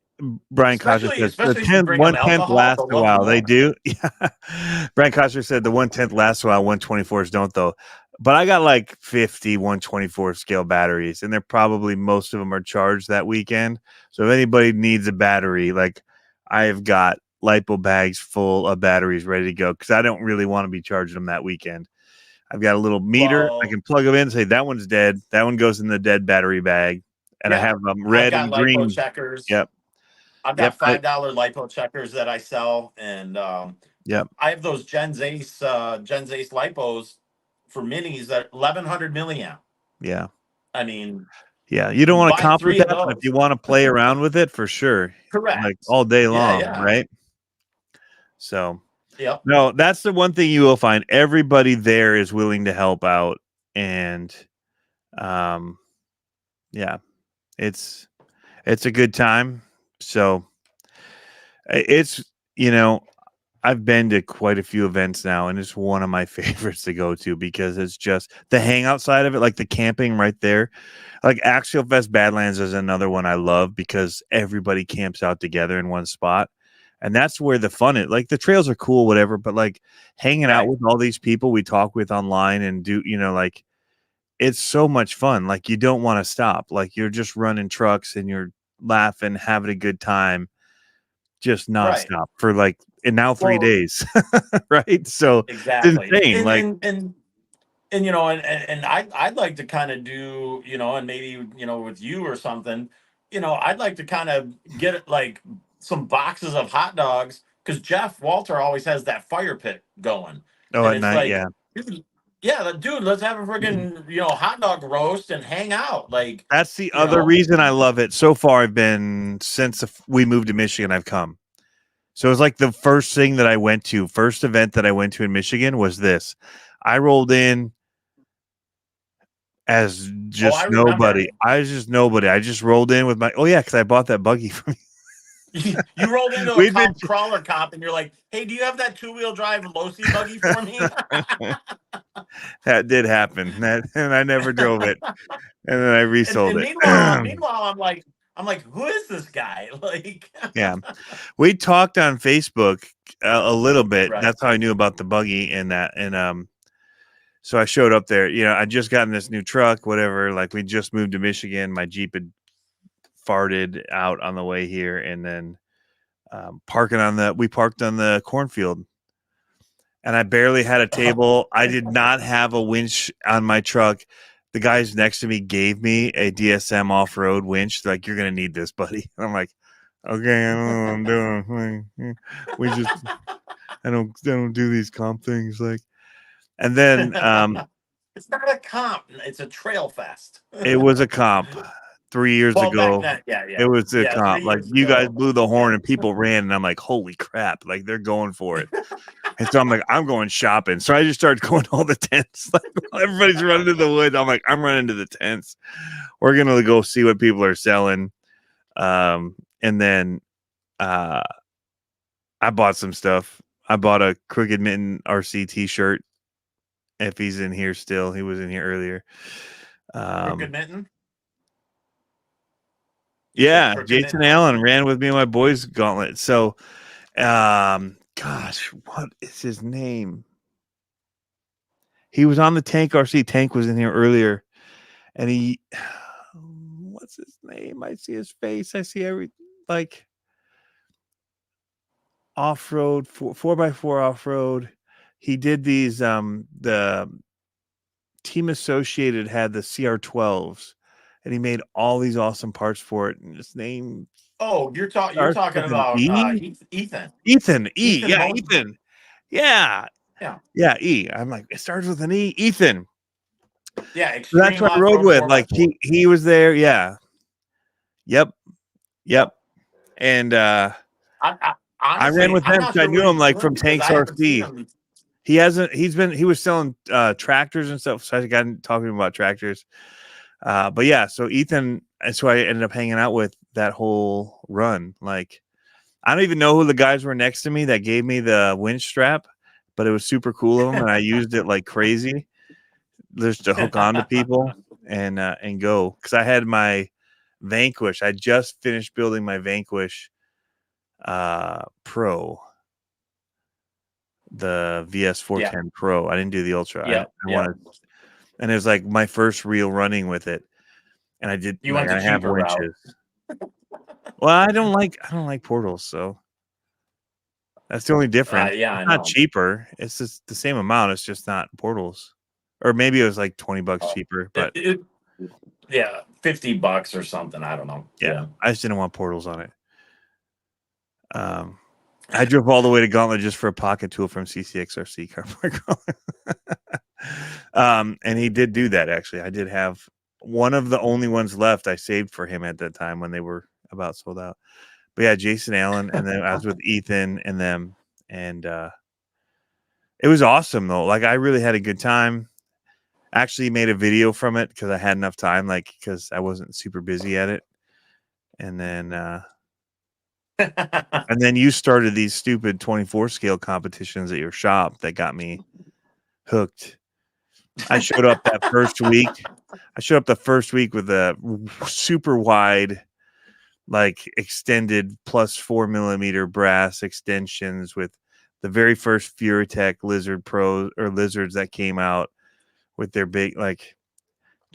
Brian Kosher especially says, the especially if you 10th, bring them 1/10 alcohol, lasts they'll a love you while. They more. do. Yeah. Brian Kosher said the 1/10 lasts a while, 1/24s don't though. But I got like 50 1/24 scale batteries, and they're probably most of them are charged that weekend. So if anybody needs a battery, like I've got lipo bags full of batteries ready to go because I don't really want to be charging them that weekend. I've got a little meter. I Well, can plug them in and say that one's dead. That one goes in the dead battery bag. And I yeah, have them I've red got and lipo green. checkers. Yep. I've Yep. got $5 lipo checkers that I sell, and Yep. I have those Gens Ace lipos for minis at 1100 milliamp. Yeah. I mean, Yeah. You don't want to buy comp with three of that, but if those. you want to play around with it for sure, like Correct. all day Yeah, long, yeah. right? So Yep. no, that's the one thing you will find. Everybody there is willing to help out. And um yeah, it's a good time. So it's I've been to quite a few events now, and it's one of my favorites to go to because it's just the hangout side of it, like the camping right there. Like Axial Fest Badlands is another one I love because everybody camps out together in one spot. And that's where the fun is. Like the trails are cool, whatever, but like hanging out Right. with all these people we talk with online and do, like it's so much fun. Like you don't want to stop. Like you're just running trucks and you're laughing, having a good time, just Right. nonstop for like, and now 3 Well, days. Right. So it's exactly. insane. Like, And I'd like to kind of do, and maybe, with you or something, I'd like to kind of get like some boxes of hot dogs because Jeff Walter always has that fire pit going. oh, And at it's night. like, Yeah. yeah, dude, let's have a friggin', hot dog roast and hang out. Like, That's the you other know, reason I love it. So far, I've been since we moved to Michigan, I've come. So it's like the first thing that I went to, first event that I went to in Michigan was this. I rolled in as oh, I just remember. nobody. I was just nobody. I just rolled in with my, oh, yeah, because I bought that buggy from You rolled into a We've been, crawler cop and you're like, hey, do you have that 2-wheel drive low-C buggy for me? that did happen. And I never drove it. And then I resold And it. meanwhile, I'm like, who is this guy? Like, Yeah. We talked on Facebook a little bit. right. That's how I knew about the buggy and that. And so I showed up there. I just gotten this new truck, whatever. Like we just moved to Michigan. My Jeep had farted out on the way here, and then we parked on the cornfield, and I barely had a table. I did not have a winch on my truck. The guys next to me gave me a DSM off-road winch. They're like, you're gonna need this, buddy. And I'm like, okay, I don't know what I'm doing. I don't do these comp things. Like, and then It's not a comp. It's a trail fest. it was a comp 3 years Well, back ago. then, yeah, It was a yeah, comp. 3 Like years you guys ago. blew the horn Yeah. and people ran, and I'm like, holy crap! Like they're going for it. And so I'm like, I'm going shopping. So I just started going to all the tents. Like everybody's running to the woods. I'm like, I'm running to the tents. We're gonna go see what people are selling. And then I bought some stuff. I bought a Crooked Mitten RC t-shirt. If he's in here still, he was in here earlier. Crooked Mitten? Yeah, Crooked Jason Mitten Allen RC? ran with me in my boys' gauntlet. So, gosh, what is his name? He was on the Tank RC. Tank was in here earlier, and what's his name? I see his face. I see like off-road, 4x4 off-road. He did these, the Team Associated had the CR12s, and he made all these awesome parts for it. And his name Oh, you're starts talking with an about E. Ethan. Ethan E. Ethan Yeah, Motor. Ethan. Yeah. Yeah. Yeah, E. I'm like, it starts with an E. Ethan. Yeah, So that's extreme what I rode off-road with. Like 4x4. he was there. Yeah. Yep. And I I ran with I'm him not because I sure knew what him he's like doing from because Tanks I haven't seen RC. him. He was selling tractors and stuff. So I got talking about tractors. But yeah, so Ethan, and so I ended up hanging out with that whole run. Like, I don't even know who the guys were next to me that gave me the winch strap, but it was super cool of them, and I used it like crazy just to hook on to people and go. Because I had my Vanquish. I just finished building my Vanquish Pro, the VS 410 Pro. I didn't do the Ultra. I wanted, and it was like my first real running with it. And I did. You like, went the I have cheaper route. winches. Well, I don't like portals, so that's the only difference. Yeah, It's I not know. cheaper. It's just the same amount. It's just not portals. Or maybe it was like $20 Oh, cheaper, but yeah, $50 or something. I don't know. yeah, I just didn't want portals on it. I drove all the way to Gauntlet just for a pocket tool from CCXRC Car. And he did do that, actually. I did have one of the only ones left I saved for him at that time when they were about sold out. But yeah, Jason Allen, and then I was with Ethan and them, and it was awesome though. Like, I really had a good time. Actually made a video from it because I had enough time, like, because I wasn't super busy at it. And then you started these stupid 24 scale competitions at your shop that got me hooked. I showed up that first week. I showed up the first week with a super wide, like, extended +4mm brass extensions with the very first Furitech Lizard Pro or Lizards that came out with their big, like,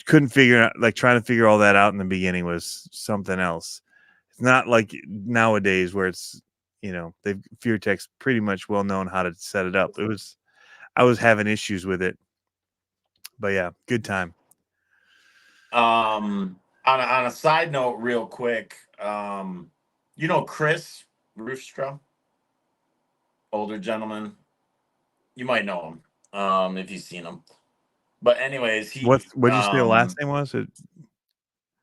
couldn't figure out, like, trying to figure all that out in the beginning was something else. It's not like nowadays where it's, Furitech's pretty much well known how to set it up. I was having issues with it, but yeah, good time. On a side note, real quick, Chris Roofstra, older gentleman. You might know him, if you've seen him. But anyways, What'd you say the last name was?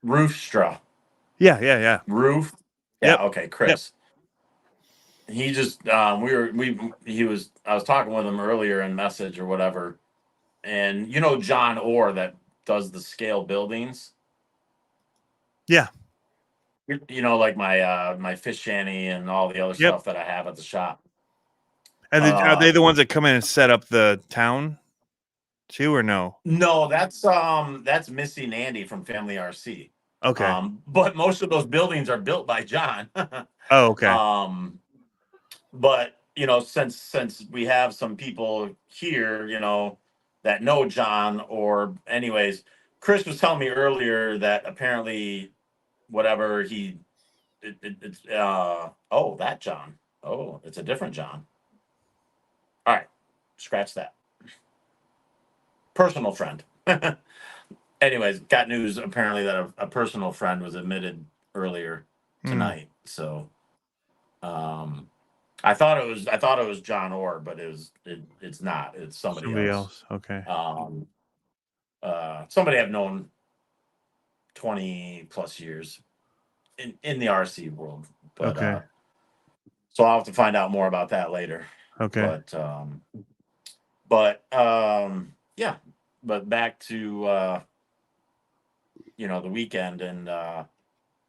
Roofstra. Yeah. Roof. Yep. Yeah. Okay, Chris. Yep. He just I was talking with him earlier in message or whatever, and John Orr that does the scale buildings. Yeah. Like my fish shanty and all the other stuff that I have at the shop. And are they the ones that come in and set up the town too, or no? No, that's Missy and Andy from Family RC. Okay. But most of those buildings are built by John. Oh, okay. But since we have some people here, that know John, or anyways, Chris was telling me earlier that apparently whatever that John. Oh, it's a different John. All right, scratch that. Personal friend. Anyways, got news apparently that a personal friend was admitted earlier tonight. So, I thought it was John Orr, but it's not. It's somebody else. Okay. Somebody I've known 20 plus years in the RC world, but okay. So I'll have to find out more about that later. Okay. But yeah. But back to the weekend, and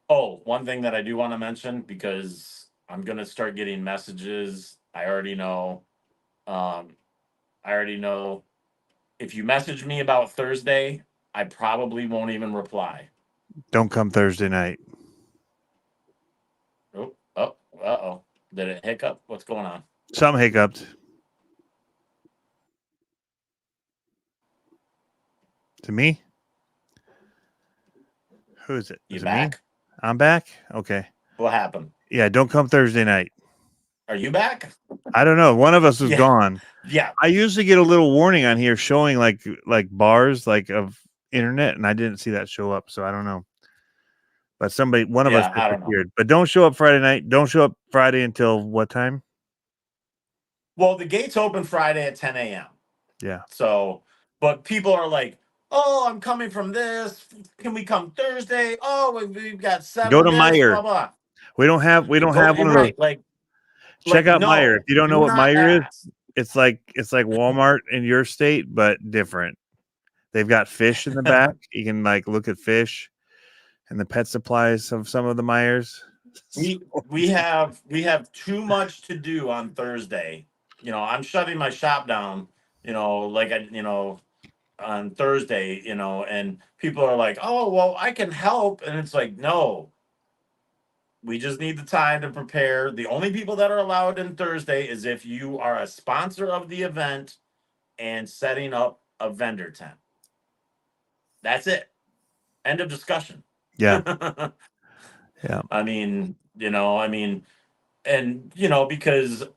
one thing that I do want to mention, because I'm gonna start getting messages. I already know if you message me about Thursday, I probably won't even reply. Don't come Thursday night. Uh-oh. Did it hiccup? What's going on? Something hiccuped. To me? Who is it? You Is back? It me? I'm back? Okay. What happened? Yeah, don't come Thursday night. Are you back? I don't know. One of us was gone. Yeah. I usually get a little warning on here showing like bars like of internet, and I didn't see that show up, so I don't know. But one of us disappeared. But don't show up Friday night. Don't show up Friday until what time? Well, the gates open Friday at 10 a.m. Yeah. So, but people are like, "Oh, I'm coming from this. Can we come Thursday? Oh, we've got 7 Go to this, Meyer. blah blah." We don't have one of those. Like, Check Like, out Meijer. If you don't know do what not Meijer is, ask. it's like Walmart in your state, but different. They've got fish in the back. You can like look at fish and the pet supplies of some of the Meijers. We have too much to do on Thursday. I'm shutting my shop down. On Thursday. And people are like, "Oh, well, I can help," and it's like, no. We just need the time to prepare. The only people that are allowed in Thursday is if you are a sponsor of the event and setting up a vendor tent. That's it. End of discussion. Yeah. Yeah. Because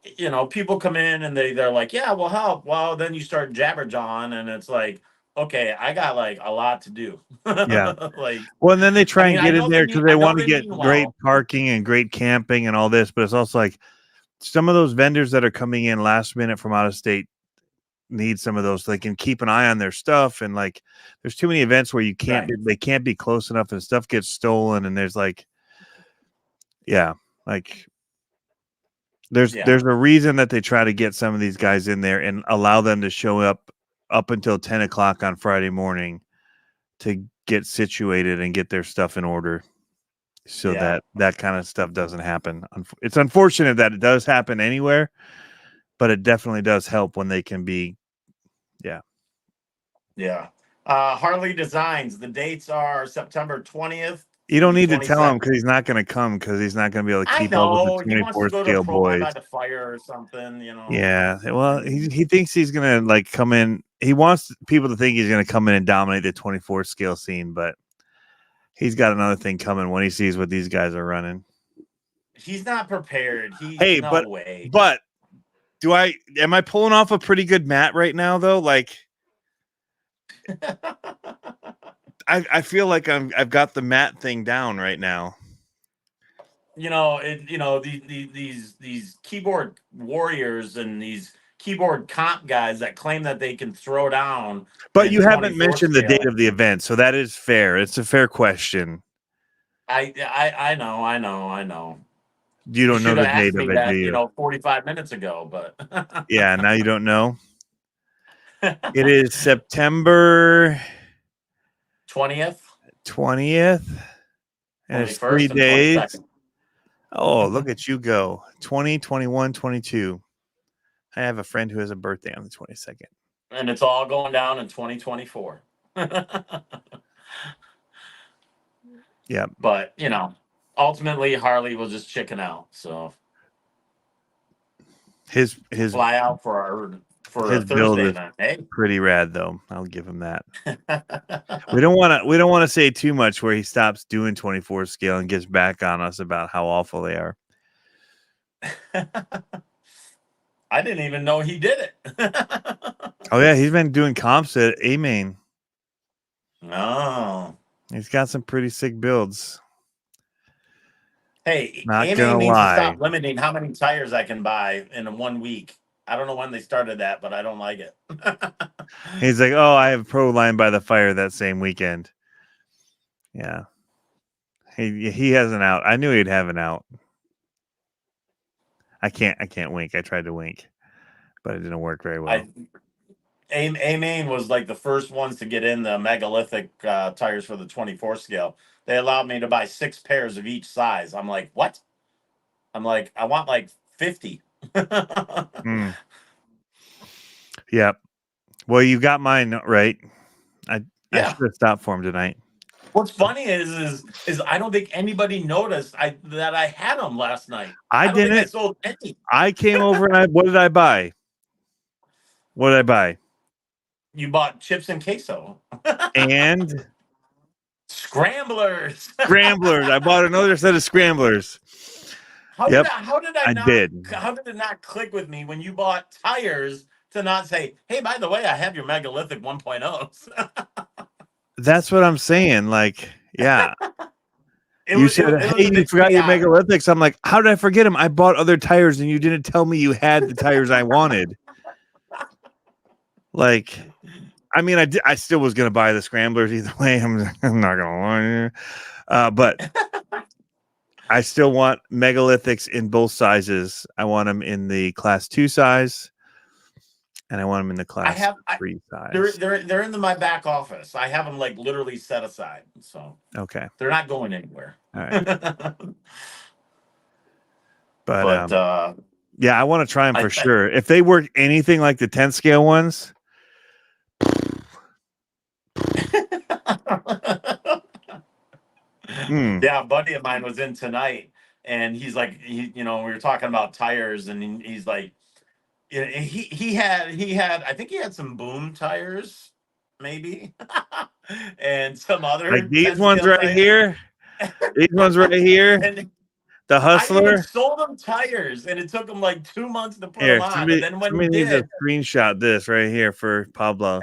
people come in and they're like, yeah, we'll help. Well, then you start jabberjawing, and it's like, okay, I got like a lot to do. Yeah. Like, Well, and then they try and I get in know there because they I know want to they get mean great well. parking and great camping and all this, but it's also like some of those vendors that are coming in last minute from out of state need some of those. They can keep an eye on their stuff, and like there's too many events where Right. they can't be close enough and stuff gets stolen, and there's like there's a reason that they try to get some of these guys in there and allow them to show up until 10 o'clock on Friday morning to get situated and get their stuff in order so that kind of stuff doesn't happen. It's unfortunate that it does happen anywhere, but it definitely does help when they can be. Yeah. Harley Designs. The dates are September 20th. You don't The need to tell him 22nd. because he's not going to come because he's not going to be able to I keep up with know the he wants 24 to go to scale Throwdown boys. by the Fire or something. Yeah. Well, he thinks he's going to like come in. He wants people to think he's going to come in and dominate the 24 scale scene, but he's got another thing coming when he sees what these guys are running. He's not prepared. No way. But am I pulling off a pretty good mat right now though? Like I feel like I've got the mat thing down right now. These keyboard warriors and these keyboard comp guys that claim that they can throw down. But you haven't mentioned the date of the event, so that is fair. It's a fair question. I know. You don't know the date of it, do you? 45 minutes ago, but yeah, now you don't know. It is September 20th. 20th. And it's 3 days. 22nd. Oh, look at you go. 20, 21, 22. I have a friend who has a birthday on the 22nd. And it's all going down in 2024. Yeah. But, ultimately Harley will just chicken out. So his fly out for his a build Thursday is night. Hey? pretty rad though. I'll give him that. we don't want to say too much where he stops doing 24 scale and gets back on us about how awful they are. I didn't even know he did it. Oh yeah, he's been doing comps at A-Main. Oh. He's got some pretty sick builds. Hey, not A-Main gonna needs lie. to stop limiting how many tires I can buy in 1 week. I don't know when they started that, but I don't like it. He's like, oh, I have Pro Line by the Fire that same weekend. Yeah. He has an out. I knew he'd have an out. I can't wink. I tried to wink, but it didn't work very well. A-Main was like the first ones to get in the megalithic tires for the 24 scale. They allowed me to buy 6 pairs of each size. I'm like, what? I'm like, I want like 50. Yeah. Well, you got mine right. I should have stopped for him tonight. What's funny is I don't think anybody noticed that I had them last night. I didn't. Think I sold any. I came over and what did I buy? What did I buy? You bought chips and queso. And scramblers. Scramblers. I bought another set of scramblers. How did it not click with me when you bought tires to not say, hey, by the way, I have your megalithic 1.0s? That's what I'm saying. Like, yeah. You said, hey, you forgot your megalithics. I'm like, how did I forget them? I bought other tires and you didn't tell me you had the tires I wanted. Like, I mean, I still was going to buy the scramblers either way. I'm not going to lie. But I still want megalithics in both sizes. I want them in the class 2 size, and I want them in the class 3 size. They're in my back office. I have them like literally set aside, so Okay, they're not going anywhere. all right. But yeah, I want to try them I for sure. If they work anything like the 10 scale ones, yeah, a buddy of mine was in tonight, and he's like, we were talking about tires, and he's like, he had, I think he had some boom tires, maybe, and some other like these 10 ones scale right tires. here, these ones right here, And the I even Hustler. sold him tires, and it took him like 2 months to put Here, them on. somebody, And then when he somebody needs to did, screenshot this right here for Pablo.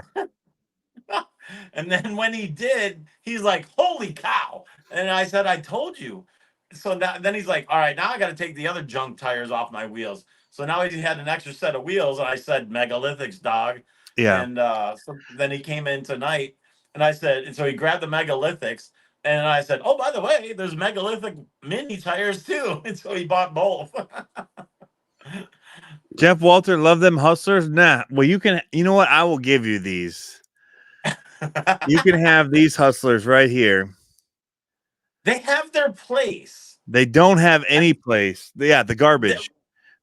and then when he did, he's like, "Holy cow!" And I said, "I told you." So then he's like, "All right, now I got to take the other junk tires off my wheels." So now he had an extra set of wheels, and I said, "Megalithics, dog." Yeah. And so then he came in tonight, and I said, and so he grabbed the megalithics, and I said, "Oh, by the way, there's megalithic mini tires too." And so he bought both. Jeff Walter, love them Hustlers? Nah. Well, you know what? I will give you these. You can have these Hustlers right here. They have their place. They don't have any place. Yeah, the garbage.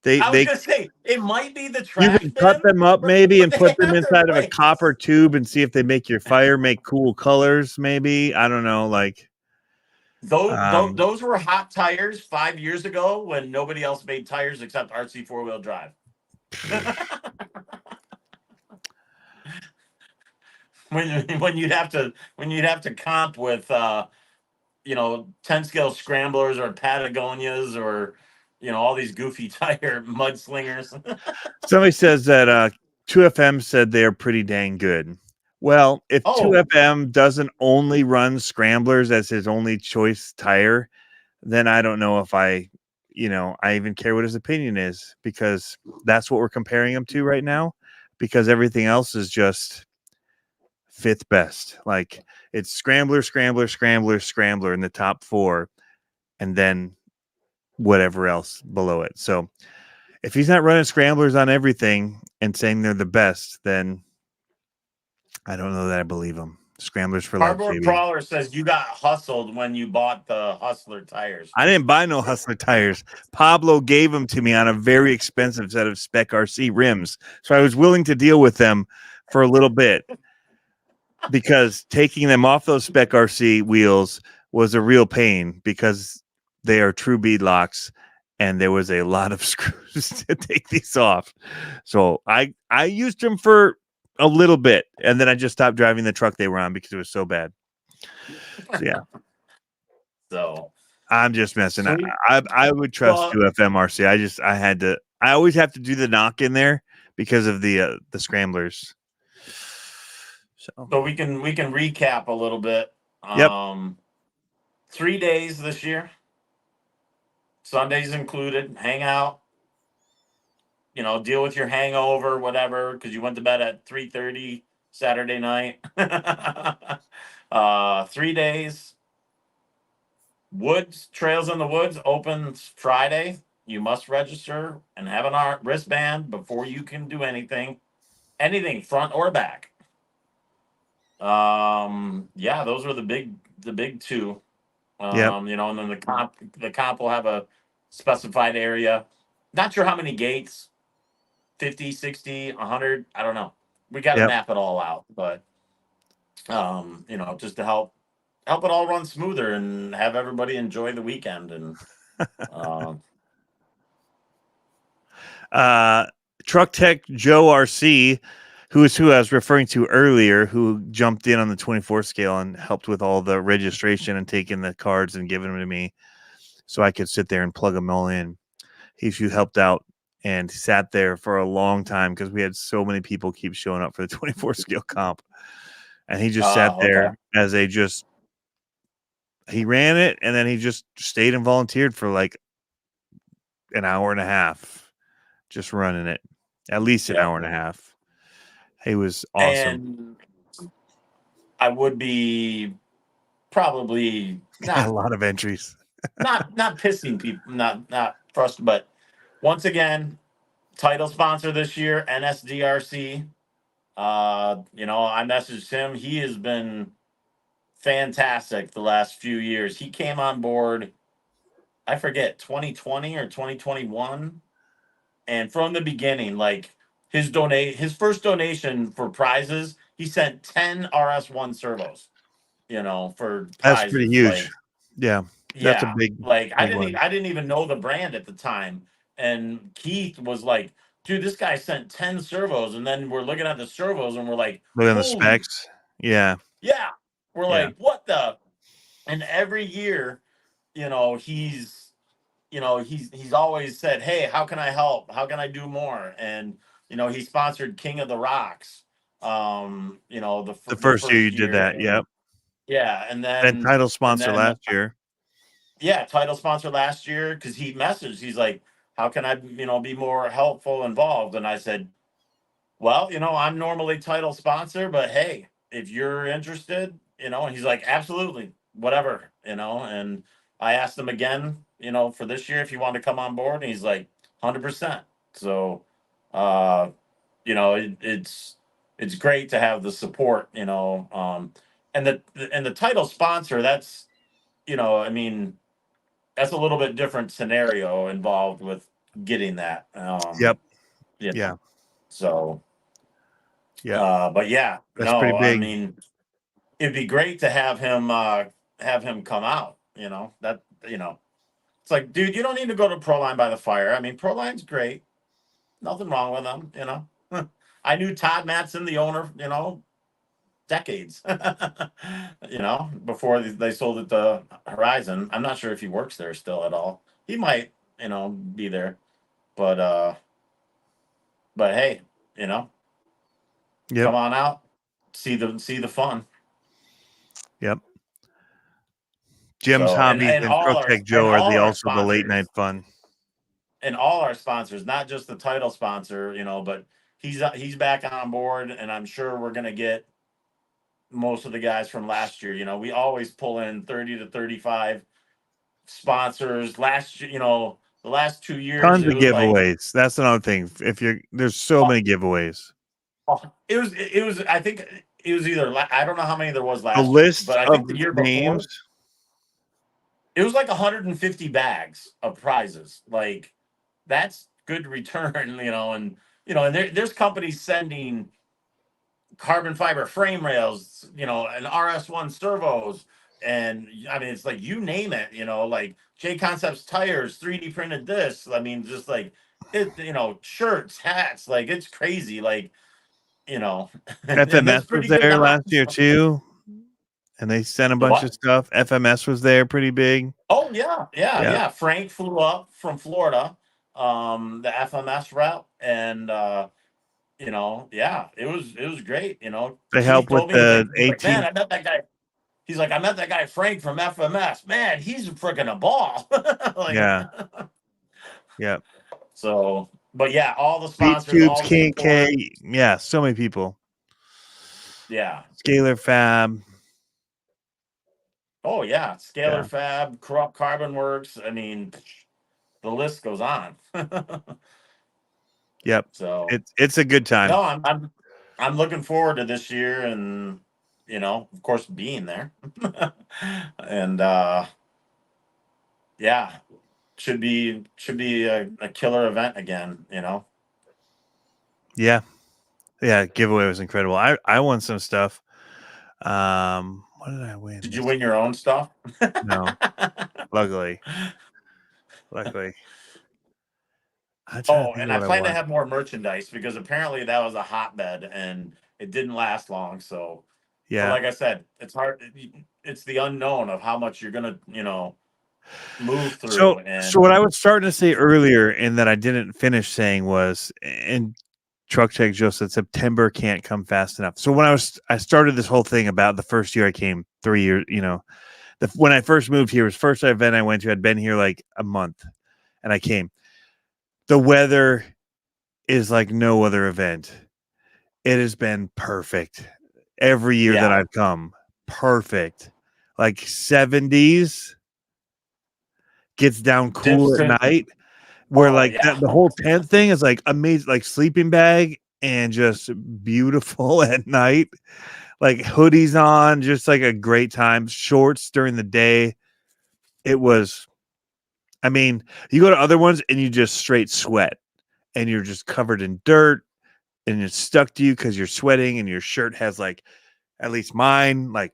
I was gonna say it might be the trash. You can cut them up maybe and they put them have their inside of a place. copper tube and see if they make your fire make cool colors. Maybe, I don't know. Like Those were hot tires 5 years ago when nobody else made tires except RC 4-wheel drive. when you'd have to comp with 10 scale scramblers or Patagonias or all these goofy tire mudslingers. somebody says that 2FM said they're pretty dang good. Well, if 2FM doesn't only run scramblers as his only choice tire, then I don't know if I even care what his opinion is, because that's what we're comparing him to right now, because everything else is just fifth best. Like it's scrambler, scrambler, scrambler, scrambler in the top 4, and then whatever else below it. So if he's not running scramblers on everything and saying they're the best, then I don't know that I believe him. Scramblers for life, Cardboard baby. Crawler says you got hustled when you bought the Hustler tires. I didn't buy no Hustler tires. Pablo gave them to me on a very expensive set of Spec RC rims. So I was willing to deal with them for a little bit, because taking them off those Spec RC wheels was a real pain, because they are true bead locks and there was a lot of screws to take these off. So I used them for a little bit, and then I just stopped driving the truck they were on because it was so bad. So yeah. So I'm just messing. I would trust 2FMRC. I always have to do the knock in there because of the scramblers. So we can recap a little bit. Yep. 3 days this year. Sundays included. Hang out. Deal with your hangover, whatever, because you went to bed at 3:30 Saturday night. 3 days. Trails in the Woods opens Friday. You must register and have an wristband before you can do anything front or back. Yeah, those were the big two. Yep. And then the comp will have a specified area. Not sure how many gates. 50, 60, 100, I don't know. We got to map it all out, but just to help it all run smoother and have everybody enjoy the weekend. And Truck Tech Joe RC, who I was referring to earlier, who jumped in on the 24 scale and helped with all the registration and taking the cards and giving them to me so I could sit there and plug them all in. He helped out and sat there for a long time because we had so many people keep showing up for the 24 scale comp. And he just sat there as he ran it, and then he just stayed and volunteered for like an hour and a half, just running it, at least an hour and a half. He was awesome. And I would be probably a lot of entries. not pissing people, not frustrated, but once again, title sponsor this year, NSDRC. I messaged him. He has been fantastic the last few years. He came on board, I forget, 2020 or 2021. And from the beginning, like his first donation for prizes, he sent 10 RS1 servos, for That's pretty prizes. huge. Like, Yeah, that's a yeah, big, like big one. I didn't even know the brand at the time. And Keith was like, dude, this guy sent 10 servos. And then we're looking at the servos and we're like, Look at the holy, specs. Yeah, yeah. We're yeah. like, what the? And every year, he's always said, hey, how can I help? How can I do more? And, he sponsored King of the Rocks, The the first year you first did year. that. Yep. Yeah. And title And sponsor then, last year. yeah, title sponsor last year. Cause he messaged, he's like, how can I, be more helpful involved? And I said, well, I'm normally title sponsor, but hey, if you're interested, and he's like, absolutely, whatever, and I asked him again, for this year if he wanted to come on board, and he's like, 100%. So, uh, it's great to have the support, and the title sponsor, that's, I mean, that's a little bit different scenario involved with getting that, Yep. you Yeah. know, so. Yeah. But yeah, That's pretty no, I big. mean, it'd be great to have him come out. It's like, dude, you don't need to go to Proline by the Fire. I mean, Proline's great, nothing wrong with them. I knew Todd Matson, the owner, decades. Before they sold it to Horizon. I'm not sure if he works there still at all. He might, be there, but hey, Yep. come on out, see the fun. Yep. Jim's So Hobbies and Truck Tech Joe are also the late night fun. And all our sponsors, not just the title sponsor, but he's back on board, and I'm sure we're gonna get most of the guys from last year. We always pull in 30 to 35 sponsors. Last year, the last 2 years, Tons it of was like giveaways. That's another thing. There's so many giveaways. it was. I think it was either. I don't know how many there was The last year, list but I of think the year names. before it was like 150 bags of prizes. Like, that's good return, and there's companies sending carbon fiber frame rails, and RS1 servos. And I mean, it's like, you name it, like J Concepts tires, 3D printed this. I mean, just like it, shirts, hats, like it's crazy. Like, and it's FMS was pretty good there now. last year too, and they sent a The bunch of what? stuff. FMS was there, pretty big. Oh yeah, yeah, Yeah, yeah. Frank flew up from Florida, the FMS route, and yeah, it was great. they Keith help with told me, the he's like, man, 18. I met that guy. He's like, I met that guy Frank from FMS. Man, he's freaking a ball. Like, Yeah, yeah. so, but yeah, all the Beat sponsors, Tubes, all the K and support. K. Yeah, so many people. Yeah. Scalar Fab. Oh yeah, Scalar Yeah. Fab, Corrupt Carbon Works. I mean, the list goes on. Yep. So It's a good time. no, I'm looking forward to this year, and of course, being there. And yeah, should be a killer event again. Yeah. Yeah, giveaway was incredible. I won some stuff. What did I win? Did you win your own stuff? No, luckily. Luckily. I'm trying to Oh, think and of I what I plan to won. have more merchandise, because apparently that was a hotbed and it didn't last long. So, but Yeah. like I said, it's hard. It's the unknown of how much you're gonna, move So through. so And what I was starting to say earlier and that I didn't finish saying was, and Truck Tech Joe said September can't come fast enough. So when I started this whole thing about the first year I came, 3 years, when I first moved here, was first event I went to. I'd been here like a month and I came. The weather is like no other event. It has been perfect every year that yeah, I've come. Perfect. Like 70s, gets down cool Dips at in- night, where Oh, like yeah. the whole tent thing is like amazing, like sleeping bag and just beautiful at night. Like hoodies on, just like a great time. Shorts during the day. It was, I mean, you go to other ones and you just straight sweat and you're just covered in dirt and it's stuck to you because you're sweating and your shirt has like, at least mine, like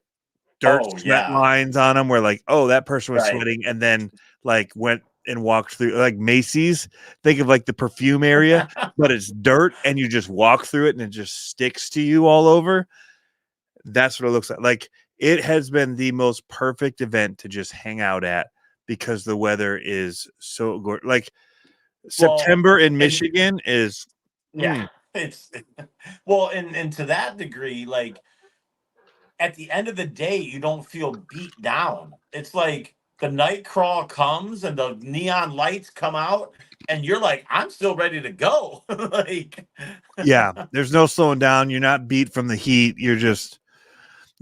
dirt Oh, sweat yeah. lines on them where like, oh, that person was Right. sweating and then like went and walked through like Macy's. Think of like the perfume area, but it's dirt and you just walk through it and it just sticks to you all over. That's what it looks like. Like it has been the most perfect event to just hang out at because the weather is so good. Like Well, September in and- Michigan is Yeah. It's well, and to that degree, like at the end of the day, you don't feel beat down. It's like the night crawl comes and the neon lights come out, and you're like, I'm still ready to go. Like, yeah, there's no slowing down. You're not beat from the heat. You're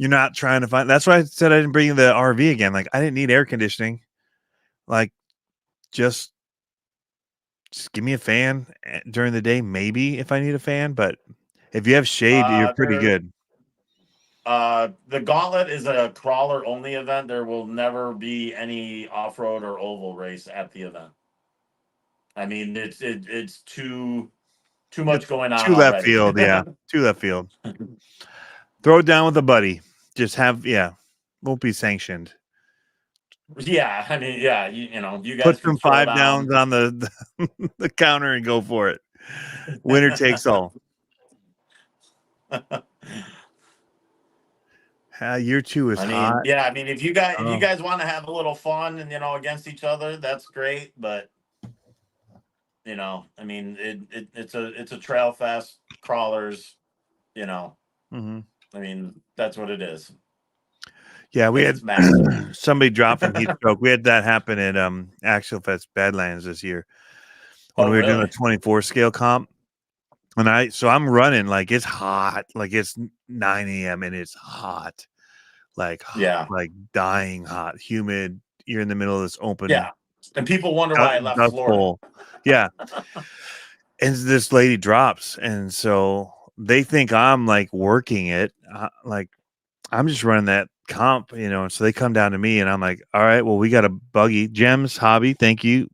not trying to find. That's why I said I didn't bring the RV again. Like I didn't need air conditioning. Like just give me a fan during the day, maybe if I need a fan. But if you have shade, you're pretty good. The Gauntlet is a crawler only event. There will never be any off road or oval race at the event. I mean, it's too much going on To left already. field, yeah. To left field. Throw it down with a buddy. Just have, won't be sanctioned. Yeah, I mean, yeah, you know, you guys Put can some throw 5 down. downs on the counter and go for it. Winner takes all. Year 2 is I mean, hot. yeah, I mean, if you guys Oh. want to have a little fun and against each other, that's great. But I mean, it's a trail fest, crawlers. Mm-hmm. I mean, that's what it is. Yeah, we had It's massive. somebody drop from heat stroke. We had that happen at Axel Fest Badlands this year when Oh, we were doing really? a 24 scale comp. And I'm running like it's hot, like it's 9 a.m. and it's hot, like Yeah. like dying hot, humid. You're in the middle of this open, Yeah. And people wonder why I left dust Florida. bowl. Yeah. And this lady drops, and so they think I'm like working it, like I'm just running that comp, and so they come down to me and I'm like, all right, well, we got a buggy. Jem's hobby, thank you.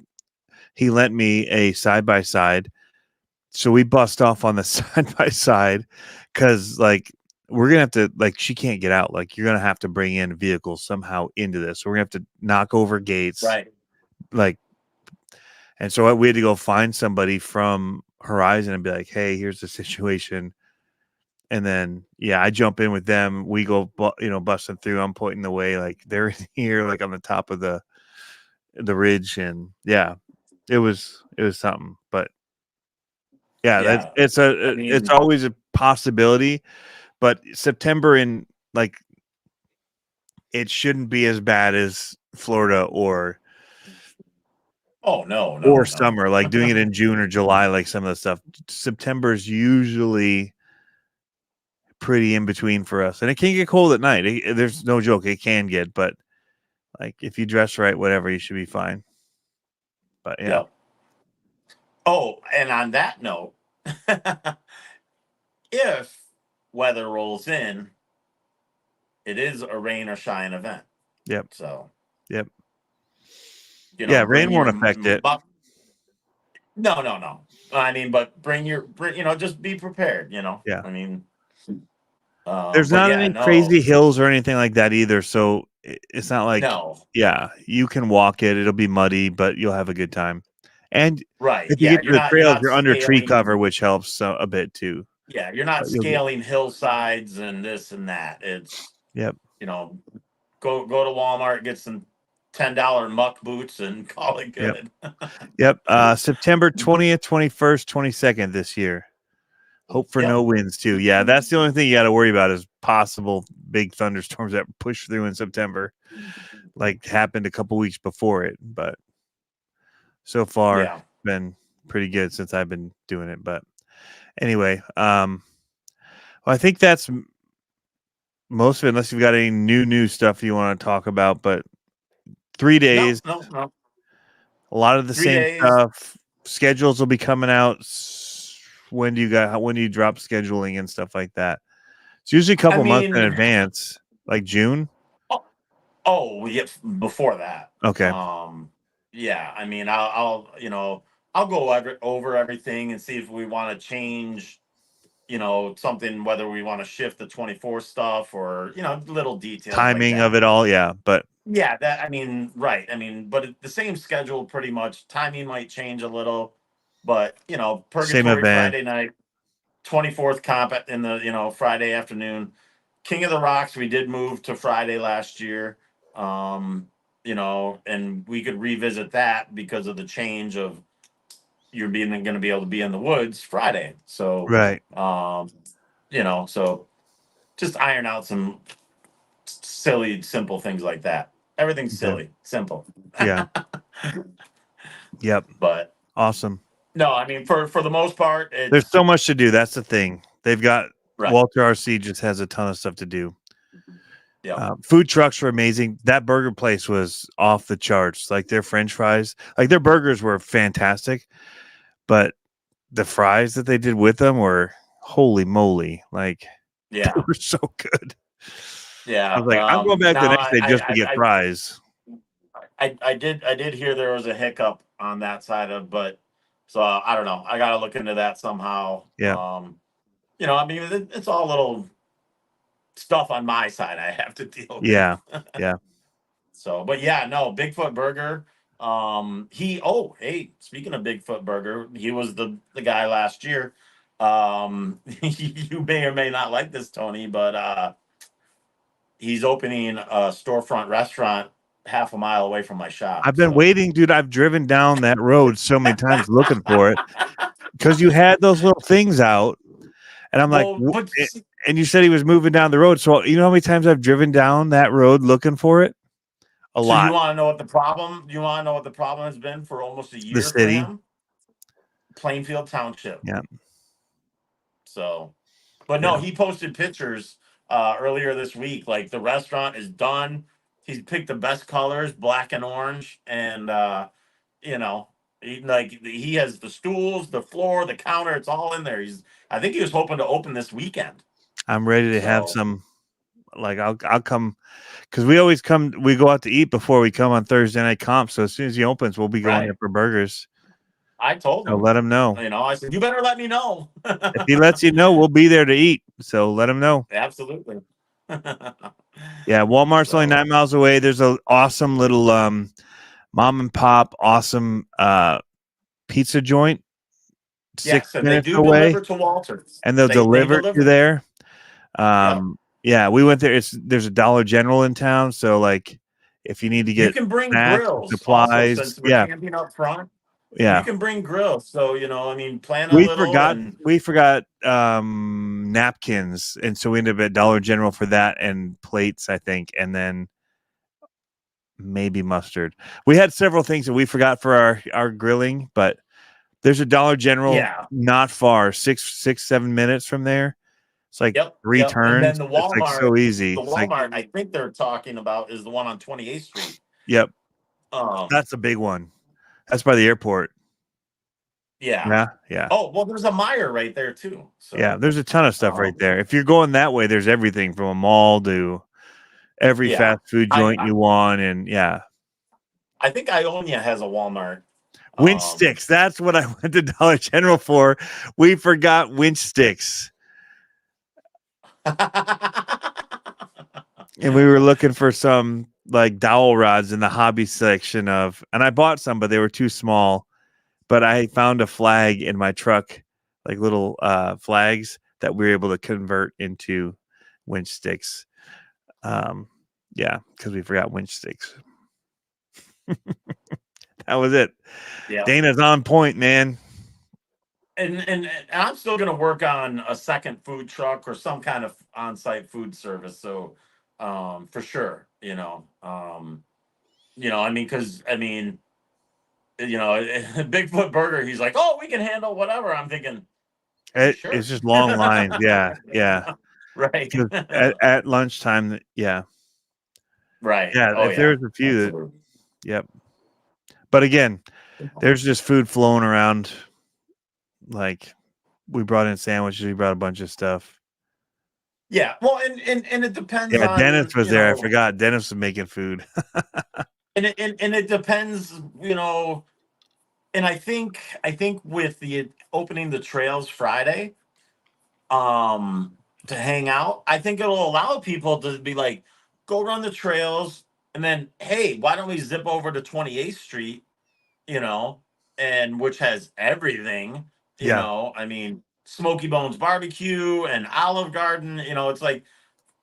He lent me a side-by-side. So we bust off on the side-by-side because like we're gonna have to, like, she can't get out. Like you're gonna have to bring in vehicles somehow into this. So we're gonna have to knock over gates. Right. Like, and so we had to go find somebody from Horizon and be like, hey, here's the situation. And then, I jump in with them. We go, busting through. I'm pointing the way, like they're in here, like on the top of the ridge, and it was something. But Yeah. it's always a possibility. But September in like it shouldn't be as bad as Florida or no. summer. Like doing it in June or July, like some of the stuff. September is usually pretty in between for us, and it can get cold at night. There's no joke, it can get, but like if you dress right, whatever, you should be fine. But Yeah. Oh, and on that note, if weather rolls in, it is a rain or shine event. Yep. So. Yep. Bring rain won't affect it. No. I mean, but bring just be prepared. Yeah. I mean, there's not any crazy hills or anything like that either, so it's not like you can walk it. It'll be muddy, but you'll have a good time. And right, if you get to the trails, you're under tree scaling, cover, which helps a bit too. Yeah, you're not scaling hillsides and this and that. It's go to Walmart, get some $10 muck boots and call it good. Yep. September 20th, 21st, 22nd this year. Hope for no winds too. Yeah, that's the only thing you got to worry about is possible big thunderstorms that push through in September, like happened a couple weeks before it. But so far, been pretty good since I've been doing it. But anyway, well, I think that's most of it. Unless you've got any new stuff you want to talk about, but 3 days. No. A lot of the 3 same days. stuff. Schedules will be coming out. When do you drop scheduling and stuff like that? It's usually a couple months in mean, advance, like June. oh, yeah, before that. Okay. Yeah, I mean, I'll go over everything and see if we want to change, something, whether we want to shift the 24 stuff or, little details like Timing of that. it all, yeah. But Yeah, right. But the same schedule pretty much. Timing might change a little, but, same Purgatory event. Friday night, 24th comp in the, Friday afternoon. King of the Rocks, we did move to Friday last year. And we could revisit that because of the change of you're going to be able to be in the woods Friday. So, Right. so just iron out some silly, simple things like that. Everything's Okay. silly, simple. Yeah. Yep. But Awesome. no, I mean, for the most part, There's it's so much to do. That's the thing. They've got right. Walter RC just has a ton of stuff to do. Yeah. Food trucks were amazing. That burger place was off the charts. Like their French fries, like their burgers were fantastic, but the fries that they did with them were holy moly! Like they Yeah. were so good. Yeah. I was like, I'm going back the Now next day just to get fries. I did hear there was a hiccup on that side of, but so I don't know. I got to look into that somehow. Yeah. I mean, it's all little stuff on my side I have to deal with. Yeah. Yeah. So, but yeah, no, Bigfoot Burger. Hey, speaking of Bigfoot Burger, he was the guy last year. You may or may not like this, Tony, but he's opening a storefront restaurant half a mile away from my shop. I've been waiting, dude. I've driven down that road so many times looking for it because you had those little things out, and I'm Well, like, and you said he was moving down the road. So you know how many times I've driven down that road looking for it? A lot. You want to know what the problem? You want to know what the problem has been for almost a year The city. for him? Plainfield Township. Yeah. So, but no, he posted pictures earlier this week. Like the restaurant is done. He's picked the best colors, black and orange, and he has the stools, the floor, the counter. It's all in there. I think he was hoping to open this weekend. I'm ready to have some. Like I'll come because we always come. We go out to eat before we come on Thursday night comp. So as soon as he opens, we'll be going there for burgers. I told him. So let him know. I said, you better let me know. If he lets you know, we'll be there to eat. So let him know. Absolutely. Yeah, Walmart's only 9 miles away. There's an awesome little mom and pop, awesome pizza joint. Yes, 6 and they minutes do away, deliver to Walter's, and they'll deliver to there. Yeah, we went there. There's a Dollar General in town, so like if you need to get you can bring snacks, grills, supplies, also, since we're camping up front. Yeah, you can bring grills. So plan a we little. We forgot napkins, and so we ended up at Dollar General for that and plates, I think, and then maybe mustard. We had several things that we forgot for our grilling, but there's a Dollar General not far, 7 minutes from there. It's like 3 turns. And then the Walmart, it's like so easy. The Walmart I think they're talking about is the one on 28th Street. Yep. That's a big one. That's by the airport. Yeah. Yeah. Oh, well, there's a Meijer right there too. So yeah, there's a ton of stuff right there. If you're going that way, there's everything from a mall to every fast food joint you want, and I think Ionia has a Walmart. Winch sticks. That's what I went to Dollar General for. We forgot winch sticks. And we were looking for some like dowel rods in the hobby section and I bought some, but they were too small. But I found a flag in my truck, like little flags that we were able to convert into winch sticks. Because we forgot winch sticks. That was it. Yeah. Dana's on point, man. And I'm still going to work on a second food truck or some kind of on-site food service. So, for sure, Bigfoot Burger, he's like, oh, we can handle whatever. I'm thinking, sure? It's just long lines. Yeah. Right. at lunchtime. Yeah. Right. Yeah. If there's a few. Yep. But again, there's just food flowing around. Like we brought in sandwiches, we brought a bunch of stuff. Yeah. Well, and it depends Yeah, Dennis on, was there. I forgot. Dennis was making food. and it depends, and I think with the opening the trails Friday, to hang out, I think it'll allow people to be like, go run the trails, and then hey, why don't we zip over to 28th Street, you know, and which has everything, Yeah. I mean, Smoky Bones Barbecue and Olive Garden, it's like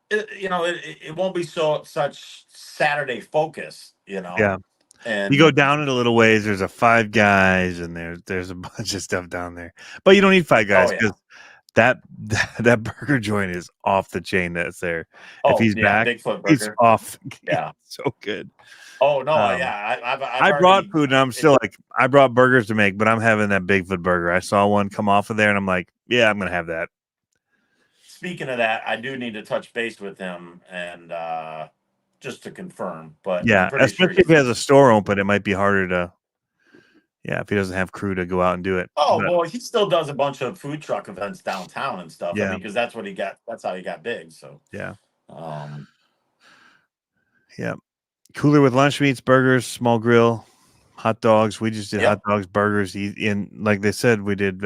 it won't be such Saturday focus, Yeah. and You go down it a little ways, there's a Five Guys and there's a bunch of stuff down there. But you don't need Five Guys oh yeah, because that burger joint is off the chain that's there. If oh he's yeah, back, Bigfoot he's Burger, off. yeah. So good. Oh no, Um, yeah, I've I brought already. food and I'm still like, I brought burgers to make, but I'm having that Bigfoot burger. I saw one come off of there and I'm like, yeah, I'm going to have that. Speaking of that, I do need to touch base with him and just to confirm. But I'm Yeah. pretty sure Especially if he's. he has a store open, it might be harder to, yeah, if he doesn't have crew to go out and do it. Oh But well, he still does a bunch of food truck events downtown and stuff. I yeah. mean, because that's what he got. That's how he got big. So Yeah. um, Yeah. Cooler with lunch meats, burgers, small grill, hot dogs. We just did yep, hot dogs, burgers. In like they said, we did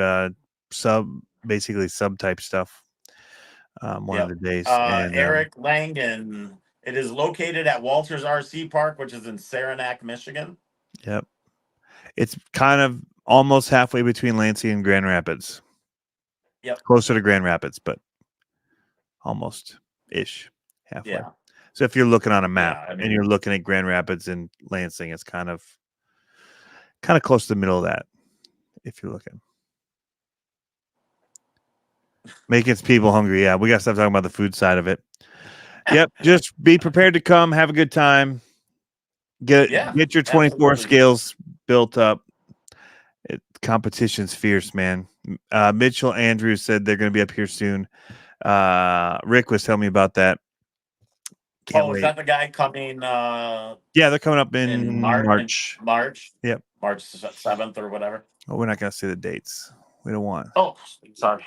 basically sub type stuff. One of yep. the days, and Eric Langen. It is located at Walters RC Park, which is in Saranac, Michigan. yep, it's kind of almost halfway between Lansing and Grand Rapids. Yep. Closer to Grand Rapids, but almost ish halfway. Yeah. So if you're looking on a map Yeah. I and mean, you're looking at Grand Rapids and Lansing, it's kind of close to the middle of that. If you're looking. Making people hungry. Yeah, we got to stop talking about the food side of it. Yep, just be prepared to come, have a good time. Get yeah, your 24 absolutely. scales built up. Competition's fierce, man. Mitchell Andrews said they're going to be up here soon. Rick was telling me about that. Can't Oh, is wait. that the guy coming Yeah, they're coming up in in March? March. Yep. March 7th or whatever. Oh, we're not going to say the dates. We don't want. Oh, sorry.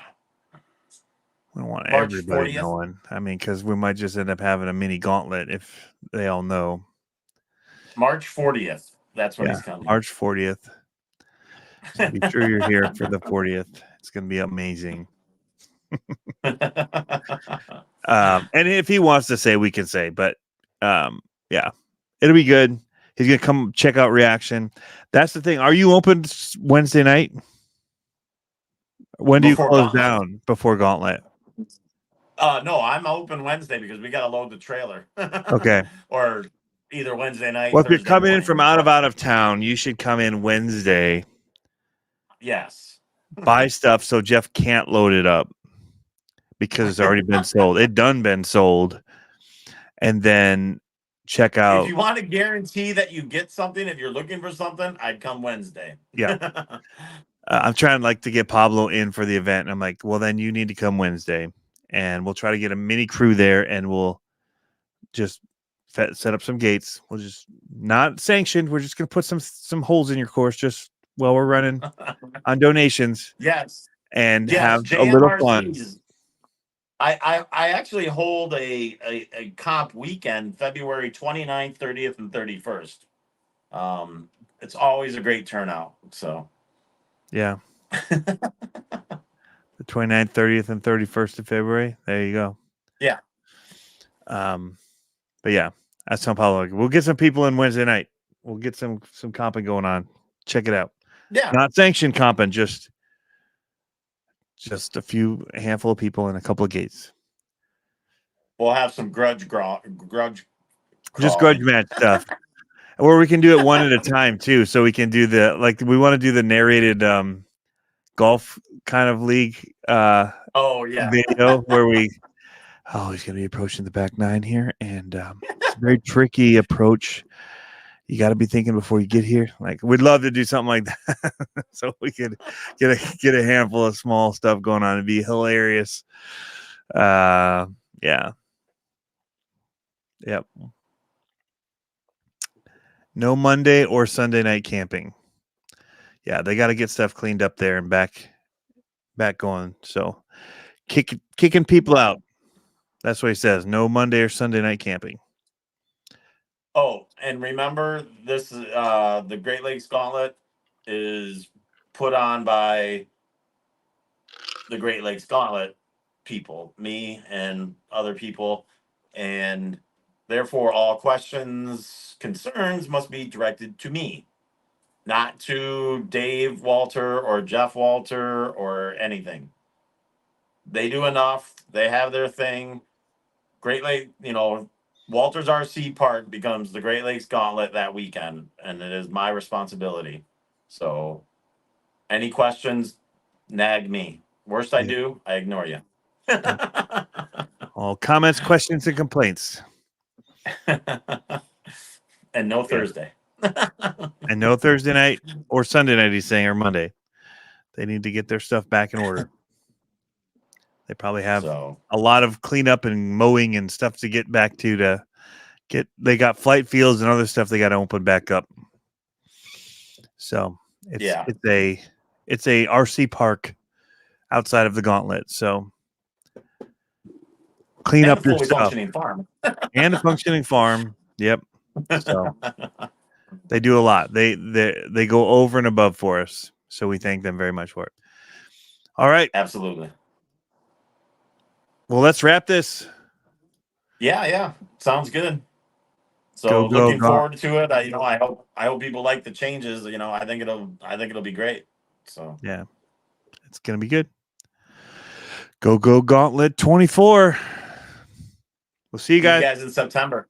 We don't want March everybody 40th. knowing. I mean, because we might just end up having a mini gauntlet if they all know. March 40th. That's when Yeah, he's coming. March 40th. So be sure you're here for the 40th. It's going to be amazing. And if he wants to say, we can say, but yeah, it'll be good. He's going to come check out Reaction. That's the thing. Are you open Wednesday night? When do you Before close Gauntlet? down before Gauntlet? No, I'm open Wednesday because we got to load the trailer. Okay. Or either Wednesday night. Well, if you're Thursday coming in morning. from out of town, you should come in Wednesday. Yes. Buy stuff so Jeff can't load it up because it's already been sold. It done been sold. And then check out. If you want to guarantee that you get something, if you're looking for something, I'd come Wednesday. Yeah. I'm trying to get Pablo in for the event. And I'm like, well, then you need to come Wednesday and we'll try to get a mini crew there and we'll just set up some gates. We'll just not sanctioned. We're just going to put some holes in your course just while we're running on donations. Yes. And yes, have a little fun. I actually hold a comp weekend, February 29th, 30th, and 31st. It's always a great turnout. So yeah. The 29th, 30th, and 31st of February. There you go. Yeah. But yeah, that's São Paulo. We'll get some people in Wednesday night. We'll get some comping going on. Check it out. Yeah. Not sanctioned comping, just a handful of people and a couple of gates. We'll have some grudge just grudge match stuff. Or we can do it one at a time too. So we can do we want to do the narrated golf kind of league video where he's gonna be approaching the back nine here. And it's a very tricky approach. You got to be thinking before you get here. Like we'd love to do something like that, so we could get a handful of small stuff going on. It'd be hilarious. Yeah. Yep. No Monday or Sunday night camping. yeah, they got to get stuff cleaned up there and back going. So kicking people out. That's what he says. No Monday or Sunday night camping. Oh, and remember, this is the Great Lakes Gauntlet is put on by the Great Lakes Gauntlet people, me and other people, and therefore all questions, concerns must be directed to me, not to Dave Walter or Jeff Walter or anything. They do enough. They have their thing. Great Lake, Walter's RC Park becomes the Great Lakes Gauntlet that weekend, and it is my responsibility. So, any questions, nag me. Worst I Yeah. do, I ignore you. All comments, questions, and complaints. And no Thursday. And no Thursday night or Sunday night, he's saying, or Monday. They need to get their stuff back in order. They probably have So, a lot of cleanup and mowing and stuff to get back to get. They got flight fields and other stuff they got to open back up. So it's a RC park outside of the Gauntlet. So clean and up a your fully stuff functioning farm. and a functioning farm. Yep. So they do a lot. They go over and above for us. So we thank them very much for it. All right. Absolutely. Well, let's wrap this. Yeah. Sounds good. So Go, looking go. forward to it. I hope people like the changes. I think it'll be great. So Yeah, it's gonna be good. Go Gauntlet 24. We'll see you see you guys. guys in September.